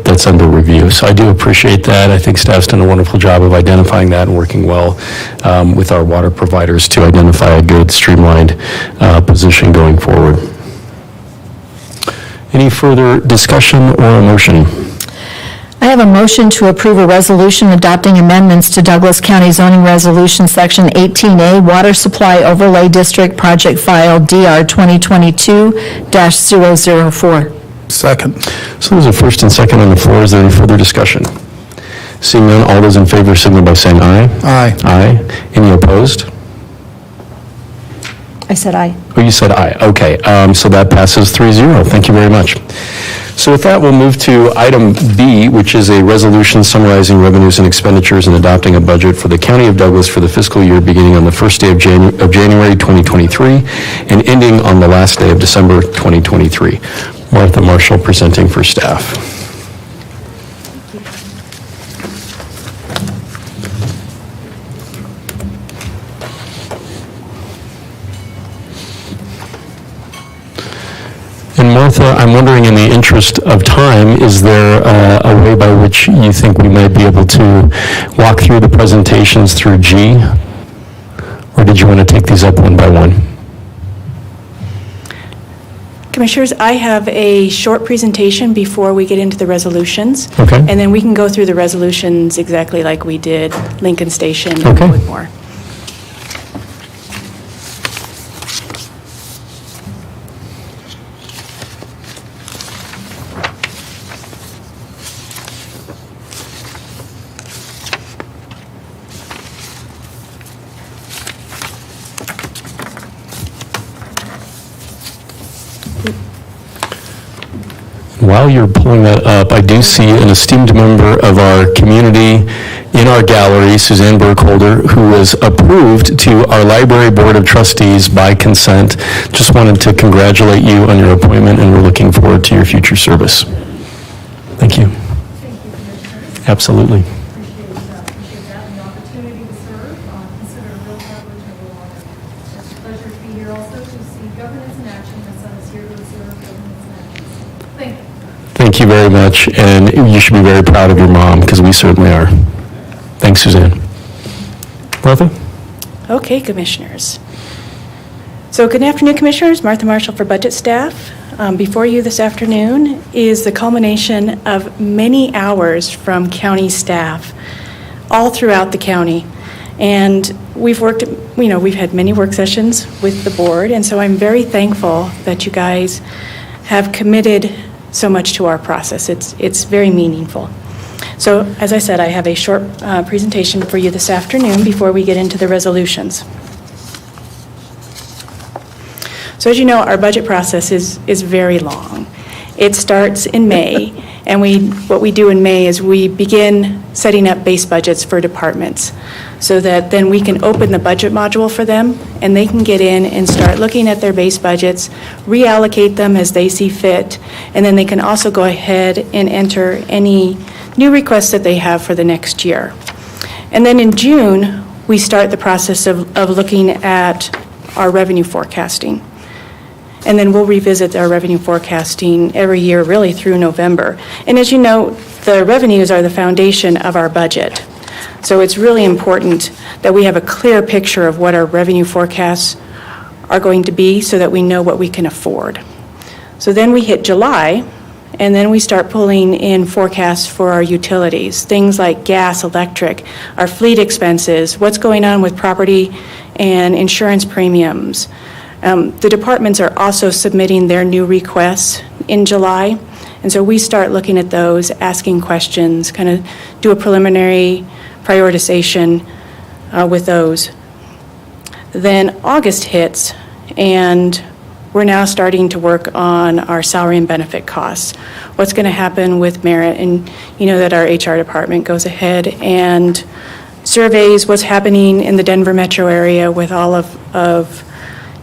[SPEAKER 2] that's under review. So I do appreciate that. I think staff's done a wonderful job of identifying that and working well with our water providers to identify a good, streamlined position going forward. Any further discussion or a motion?
[SPEAKER 4] I have a motion to approve a resolution adopting amendments to Douglas County Zoning Resolution Section 18A Water Supply Overlay District Project File DR 2022-004.
[SPEAKER 5] Second.
[SPEAKER 2] So there's a first and second on the floor. Is there any further discussion? Seeing none, all those in favor signal by saying aye.
[SPEAKER 5] Aye.
[SPEAKER 2] Aye. Any opposed?
[SPEAKER 4] I said aye.
[SPEAKER 2] Oh, you said aye. Okay. So that passes 3-0. Thank you very much. So with that, we'll move to item B, which is a resolution summarizing revenues and expenditures and adopting a budget for the County of Douglas for the fiscal year beginning on the first day of January 2023 and ending on the last day of December 2023. Martha Marshall presenting for staff. And Martha, I'm wondering, in the interest of time, is there a way by which you think we might be able to walk through the presentations through G? Or did you want to take these up one by one?
[SPEAKER 6] Commissioners, I have a short presentation before we get into the resolutions.
[SPEAKER 2] Okay.
[SPEAKER 6] And then we can go through the resolutions exactly like we did Lincoln Station and
[SPEAKER 2] Okay.
[SPEAKER 6] Woodmore.
[SPEAKER 2] While you're pulling that up, I do see an esteemed member of our community in our gallery, Suzanne Burkholder, who was approved to our Library Board of Trustees by consent. Just wanted to congratulate you on your appointment, and we're looking forward to your future service. Thank you. Absolutely. Thank you very much, and you should be very proud of your mom, because we certainly are. Thanks, Suzanne. Martha?
[SPEAKER 6] Okay, Commissioners. So good afternoon, Commissioners. Martha Marshall for Budget Staff. Before you this afternoon is the culmination of many hours from county staff all throughout the county. And we've had many work sessions with the board, and so I'm very thankful that you guys have committed so much to our process. It's very meaningful. So, as I said, I have a short presentation for you this afternoon before we get into the resolutions. So, as you know, our budget process is very long. It starts in May, and what we do in May is we begin setting up base budgets for departments, so that then we can open the budget module for them, and they can get in and start looking at their base budgets, reallocate them as they see fit, and then they can also go ahead and enter any new requests that they have for the next year. And then in June, we start the process of looking at our revenue forecasting. And then we'll revisit our revenue forecasting every year, really through November. And as you know, the revenues are the foundation of our budget. So it's really important that we have a clear picture of what our revenue forecasts are going to be so that we know what we can afford. So then we hit July, and then we start pulling in forecasts for our utilities, things like gas, electric, our fleet expenses, what's going on with property and insurance premiums. The departments are also submitting their new requests in July, and so we start looking at those, asking questions, kind of do a preliminary prioritization with those. Then August hits, and we're now starting to work on our salary and benefit costs. What's going to happen with merit? And you know that our HR department goes ahead and surveys what's happening in the Denver metro area with all of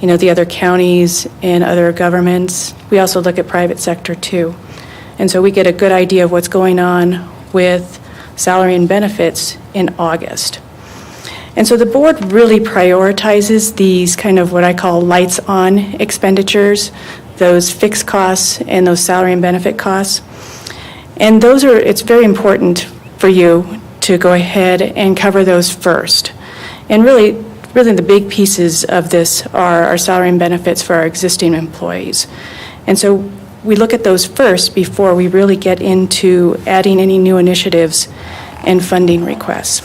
[SPEAKER 6] the other counties and other governments. We also look at private sector too. And so we get a good idea of what's going on with salary and benefits in August. And so the board really prioritizes these kind of what I call lights on expenditures, those fixed costs and those salary and benefit costs. And it's very important for you to go ahead and cover those first. And really the big pieces of this are our salary and benefits for our existing employees. And so we look at those first before we really get into adding any new initiatives and funding requests.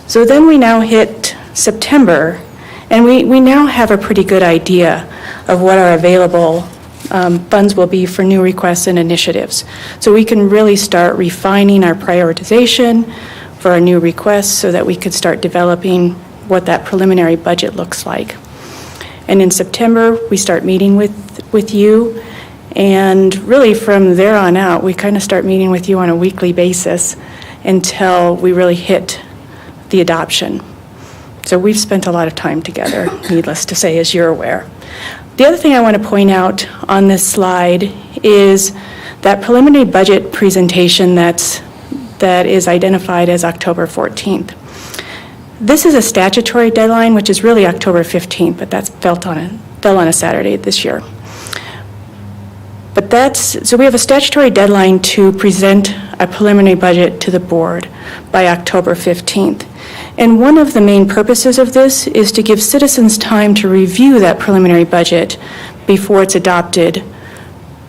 [SPEAKER 6] So then we now hit September, and we now have a pretty good idea of what our available funds will be for new requests and initiatives. So we can really start refining our prioritization for our new requests so that we could start developing what that preliminary budget looks like. And in September, we start meeting with you, and really from there on out, we kind of start meeting with you on a weekly basis until we really hit the adoption. So we've spent a lot of time together, needless to say, as you're aware. The other thing I want to point out on this slide is that preliminary budget presentation that is identified as October 14th. This is a statutory deadline, which is really October 15th, but that fell on a Saturday this year. Fell on a Saturday. This year. But so we have a statutory deadline to present a preliminary budget to the board by October 15th. And one of the main purposes of this is to give citizens time to review that preliminary budget before it's adopted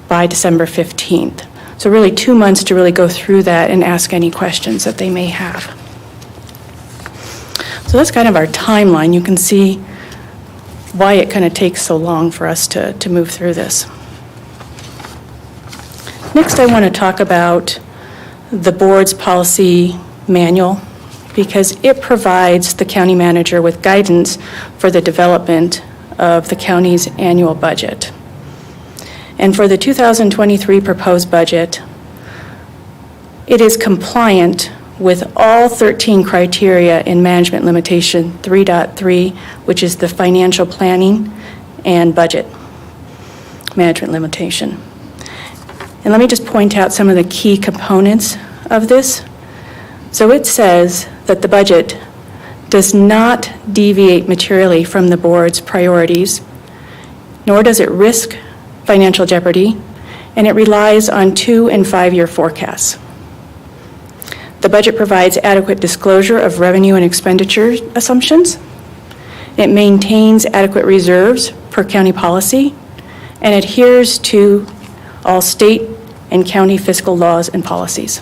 [SPEAKER 6] by December 15th. So really 2 months to really go through that and ask any questions that they may have. So that's kind of our timeline. You can see why it kind of takes so long for us to move through this. Next, I want to talk about the board's policy manual, because it provides the county manager with guidance for the development of the county's annual budget. And for the 2023 proposed budget, it is compliant with all 13 criteria in Management Limitation 3.3, which is the financial planning and budget management limitation. And let me just point out some of the key components of this. So it says that the budget does not deviate materially from the board's priorities, nor does it risk financial jeopardy, and it relies on 2- and 5-year forecasts. The budget provides adequate disclosure of revenue and expenditure assumptions. It maintains adequate reserves per county policy and adheres to all state and county fiscal laws and policies.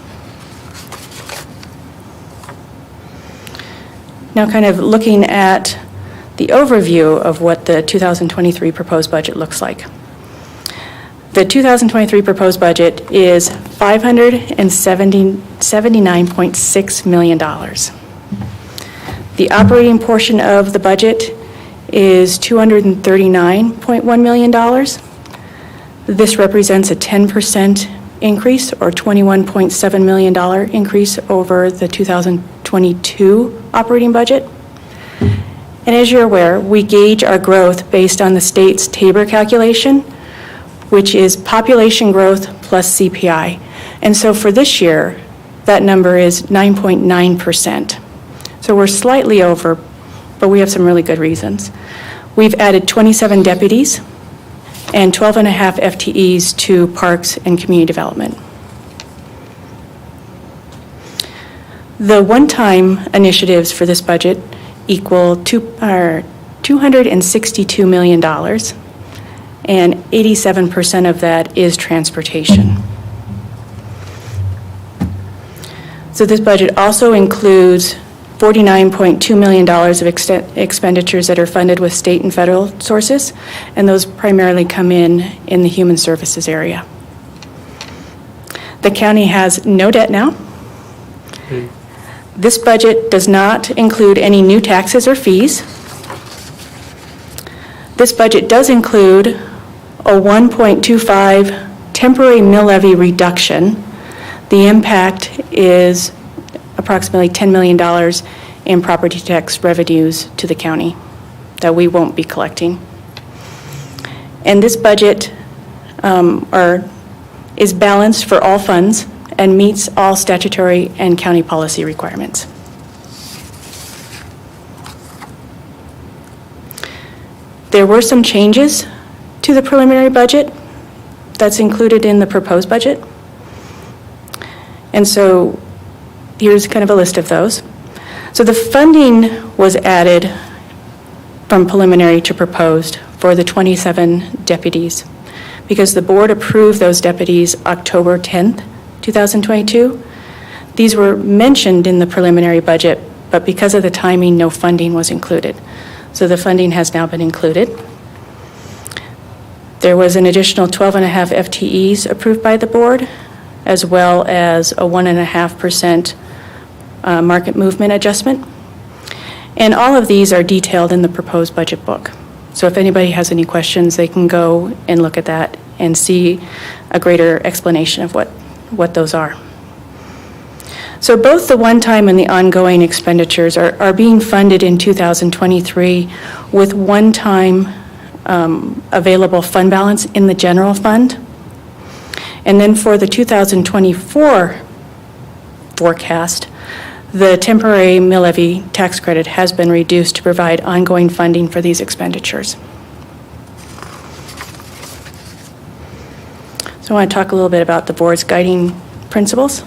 [SPEAKER 6] Now, kind of looking at the overview of what the 2023 proposed budget looks like. The 2023 proposed budget is $579.6 million. The operating portion of the budget is $239.1 million. This represents a 10% increase, or $21.7 million increase over the 2022 operating budget. And as you're aware, we gauge our growth based on the state's Tabor calculation, which is population growth plus CPI. And so for this year, that number is 9.9%. So we're slightly over, but we have some really good reasons. We've added 27 deputies and 12 and a half FTEs to Parks and Community Development. The one-time initiatives for this budget equal $262 million, and 87% of that is transportation. So this budget also includes $49.2 million of expenditures that are funded with state and federal sources, and those primarily come in the human services area. The county has no debt now. This budget does not include any new taxes or fees. This budget does include a 1.25 temporary mill levy reduction. The impact is approximately $10 million in property tax revenues to the county that we won't be collecting. And this budget is balanced for all funds and meets all statutory and county policy requirements. There were some changes to the preliminary budget that's included in the proposed budget. And so here's kind of a list of those. So the funding was added from preliminary to proposed for the 27 deputies, because the board approved those deputies October 10th, 2022. These were mentioned in the preliminary budget, but because of the timing, no funding was included. So the funding has now been included. There was an additional 12 and a half FTEs approved by the board, as well as a 1.5% market movement adjustment. And all of these are detailed in the proposed budget book. So if anybody has any questions, they can go and look at that and see a greater explanation of what those are. So both the one-time and the ongoing expenditures are being funded in 2023 with one-time available fund balance in the general fund. And then for the 2024 forecast, the temporary mill levy tax credit has been reduced to provide ongoing funding for these expenditures. So I want to talk a little bit about the board's guiding principles.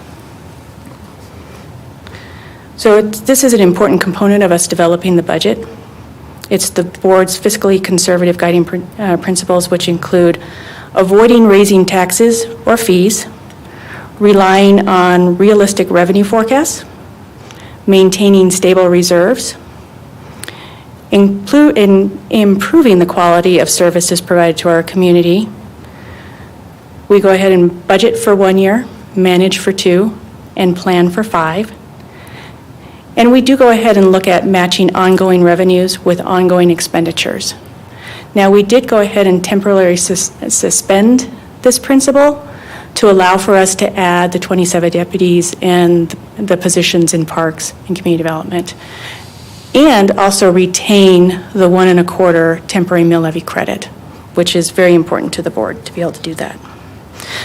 [SPEAKER 6] So this is an important component of us developing the budget. It's the board's fiscally conservative guiding principles, which include avoiding raising taxes or fees, relying on realistic revenue forecasts, maintaining stable reserves, improving the quality of services provided to our community. We go ahead and budget for 1 year, manage for 2, and plan for 5. And we do go ahead and look at matching ongoing revenues with ongoing expenditures. Now, we did go ahead and temporarily suspend this principle to allow for us to add the 27 deputies and the positions in parks and community development, and also retain the 1 1/4 temporary mill levy credit, which is very important to the board to be able to do that.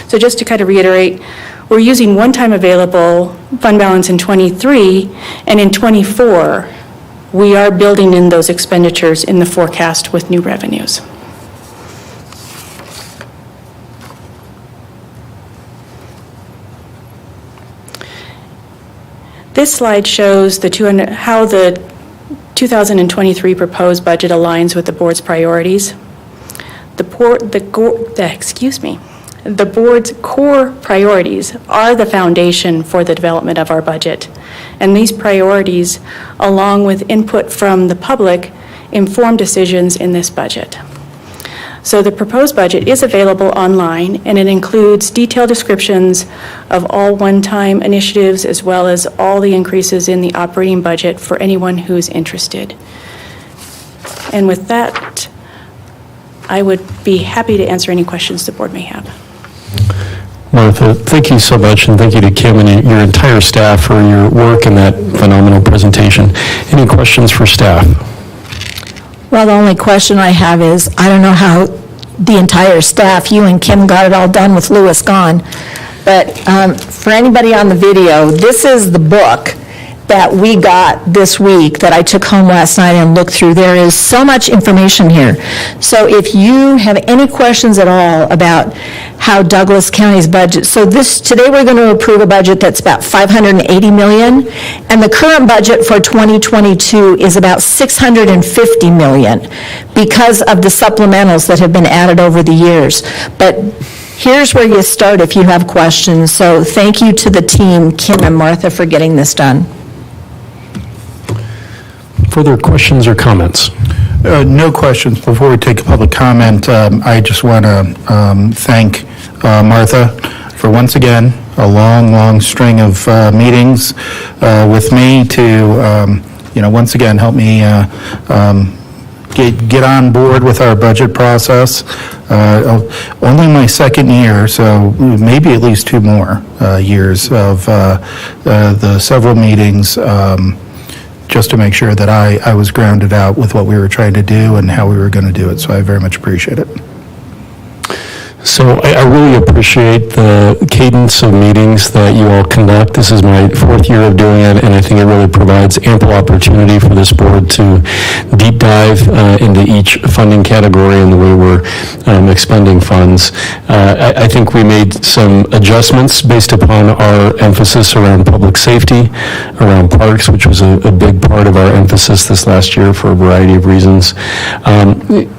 [SPEAKER 6] So just to kind of reiterate, we're using one-time available fund balance in '23, and in '24, we are building in those expenditures in the forecast with new revenues. This slide shows how the 2023 proposed budget aligns with the board's priorities. The board's core priorities are the foundation for the development of our budget, and these priorities, along with input from the public, inform decisions in this budget. So the proposed budget is available online, and it includes detailed descriptions of all one-time initiatives as well as all the increases in the operating budget for anyone who's interested. And with that, I would be happy to answer any questions the board may have.
[SPEAKER 2] Martha, thank you so much, and thank you to Kim and your entire staff for your work in that phenomenal presentation. Any questions for staff?
[SPEAKER 4] Well, the only question I have is, I don't know how the entire staff, you and Kim, got it all done with Louis gone, but for anybody on the video, this is the book that we got this week that I took home last night and looked through. There is so much information here. So if you have any questions at all about how Douglas County's budget, today we're going to approve a budget that's about $580 million, and the current budget for 2022 is about $650 million because of the supplementals that have been added over the years. But here's where you start if you have questions. So thank you to the team, Kim and Martha, for getting this done.
[SPEAKER 2] Further questions or comments?
[SPEAKER 5] No questions. Before we take a public comment, I just want to thank Martha for once again a long string of meetings with me to, once again help me get on board with our budget process. Only my second year, so maybe at least 2 more years of the several meetings, just to make sure that I was grounded out with what we were trying to do and how we were going to do it. So I very much appreciate it.
[SPEAKER 2] So I really appreciate the cadence of meetings that you all conduct. This is my 4th year of doing it, and I think it really provides ample opportunity for this board to deep dive into each funding category and the way we're expending funds. I think we made some adjustments based upon our emphasis around public safety, around parks, which was a big part of our emphasis this last year for a variety of reasons.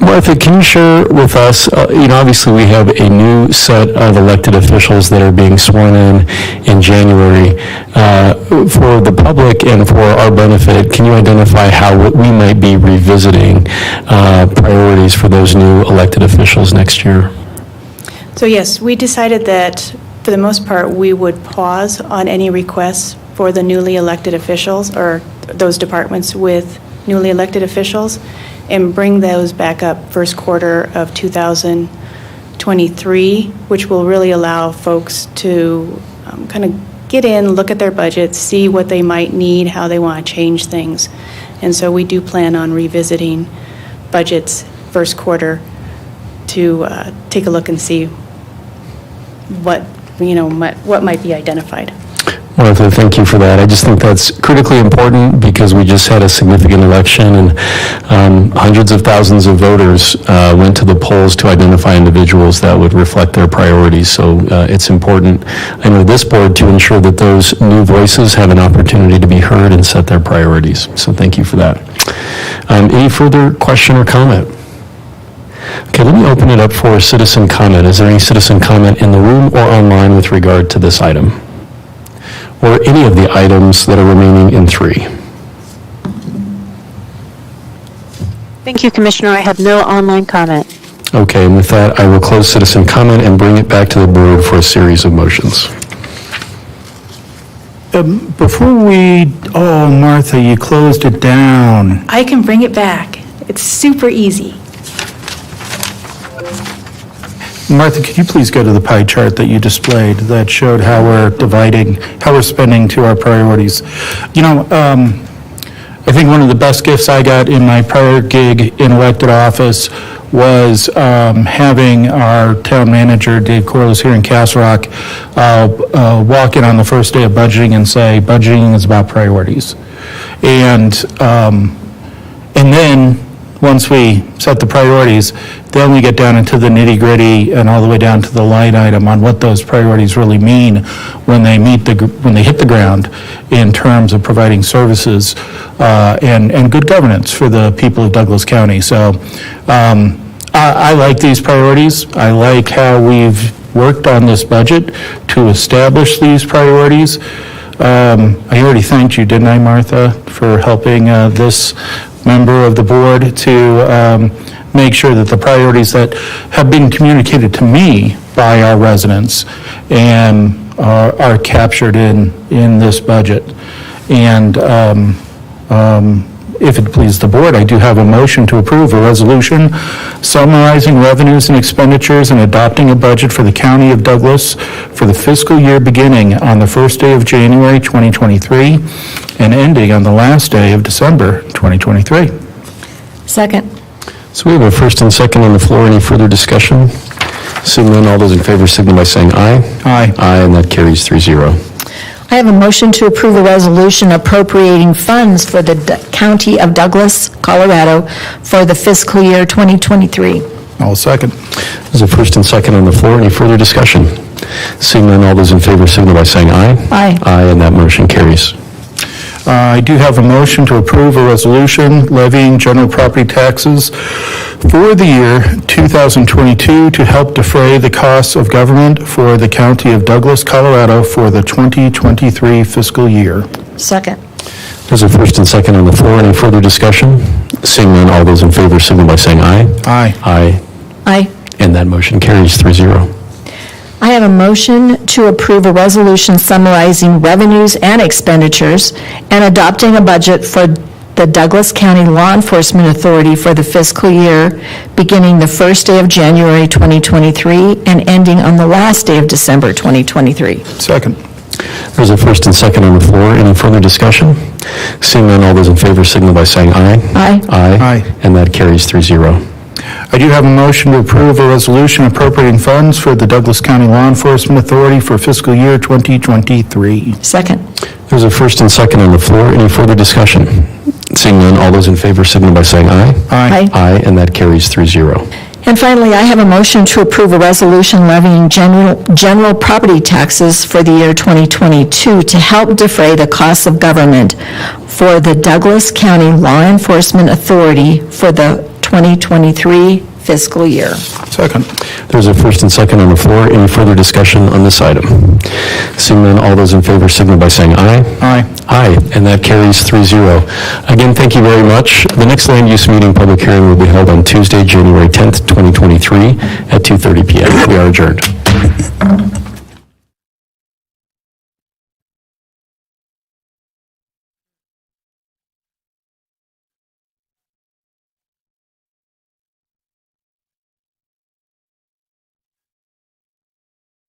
[SPEAKER 2] Martha, can you share with us, obviously we have a new set of elected officials that are being sworn in January. For the public and for our benefit, can you identify how we might be revisiting priorities for those new elected officials next year?
[SPEAKER 6] So yes, we decided that for the most part, we would pause on any requests for the newly elected officials or those departments with newly elected officials and bring those back up first quarter of 2023, which will really allow folks to kind of get in, look at their budgets, see what they might need, how they want to change things. And so we do plan on revisiting budgets first quarter to take a look and see what might be identified.
[SPEAKER 2] Martha, thank you for that. I just think that's critically important because we just had a significant election and hundreds of thousands of voters went to the polls to identify individuals that would reflect their priorities. So it's important, I know this board, to ensure that those new voices have an opportunity to be heard and set their priorities. So thank you for that. Any further question or comment? Okay, let me open it up for citizen comment. Is there any citizen comment in the room or online with regard to this item? Or any of the items that are remaining in 3?
[SPEAKER 1] Thank you, Commissioner. I have no online comment.
[SPEAKER 2] Okay, and with that, I will close citizen comment and bring it back to the board for a series of motions.
[SPEAKER 5] Before we, oh, Martha, you closed it down.
[SPEAKER 6] I can bring it back. It's super easy.
[SPEAKER 5] Martha, could you please go to the pie chart that you displayed that showed how we're dividing, how we're spending to our priorities? You know, I think one of the best gifts I got in my prior gig in elected office was having our town manager, Dave Corliss, here in Castle Rock, walk in on the first day of budgeting and say, budgeting is about priorities. And then, once we set the priorities, then we get down into the nitty-gritty and all the way down to the line item on what those priorities really mean when they hit the ground in terms of providing services and good governance for the people of Douglas County. So I like these priorities. I like how we've worked on this budget to establish these priorities. I already thanked you, didn't I, Martha, for helping this member of the board to make sure that the priorities that have been communicated to me by our residents and are captured in this budget. And if it pleases the board, I do have a motion to approve a resolution summarizing revenues and expenditures and adopting a budget for the County of Douglas for the fiscal year beginning on the first day of January 2023 and ending on the last day of December 2023.
[SPEAKER 4] Second.
[SPEAKER 2] So we have a first and second on the floor. Any further discussion? Seeing none, all those in favor signal by saying aye.
[SPEAKER 5] Aye.
[SPEAKER 2] Aye, and that carries 3-0.
[SPEAKER 4] I have a motion to approve a resolution appropriating funds for the County of Douglas, Colorado for the fiscal year 2023.
[SPEAKER 5] I'll second.
[SPEAKER 2] There's a first and second on the floor. Any further discussion? Seeing none, all those in favor signal by saying aye.
[SPEAKER 4] Aye.
[SPEAKER 2] Aye, and that motion carries.
[SPEAKER 5] I do have a motion to approve a resolution levying general property taxes for the year 2022 to help defray the costs of government for the County of Douglas, Colorado for the 2023 fiscal year.
[SPEAKER 4] Second.
[SPEAKER 2] There's a first and second on the floor. Any further discussion? Seeing none, all those in favor signal by saying aye.
[SPEAKER 5] Aye.
[SPEAKER 2] Aye,
[SPEAKER 4] Aye.
[SPEAKER 2] and that motion carries 3-0.
[SPEAKER 4] I have a motion to approve a resolution summarizing revenues and expenditures and adopting a budget for the Douglas County Law Enforcement Authority for the fiscal year beginning the first day of January 2023 and ending on the last day of December 2023.
[SPEAKER 5] Second.
[SPEAKER 2] There's a first and second on the floor. Any further discussion? Seeing none, all those in favor signal by saying aye.
[SPEAKER 4] Aye.
[SPEAKER 2] Aye.
[SPEAKER 5] Aye.
[SPEAKER 2] And that carries 3-0.
[SPEAKER 5] I do have a motion to approve a resolution appropriating funds for the Douglas County Law Enforcement Authority for fiscal year 2023.
[SPEAKER 4] Second.
[SPEAKER 2] There's a first and second on the floor. Any further discussion? Seeing none, all those in favor signal by saying aye.
[SPEAKER 5] Aye.
[SPEAKER 2] Aye, and that carries 3-0.
[SPEAKER 4] And finally, I have a motion to approve a resolution levying general property taxes for the year 2022 to help defray the costs of government for the Douglas County Law Enforcement Authority for the 2023 fiscal year.
[SPEAKER 5] Second.
[SPEAKER 2] There's a first and second on the floor. Any further discussion on this item? Seeing none, all those in favor signal by saying aye.
[SPEAKER 5] Aye.
[SPEAKER 2] Aye, and that carries 3-0. Again, thank you very much. The next land use meeting public hearing will be held on Tuesday, January 10th, 2023 at 2:30 p.m. We are adjourned.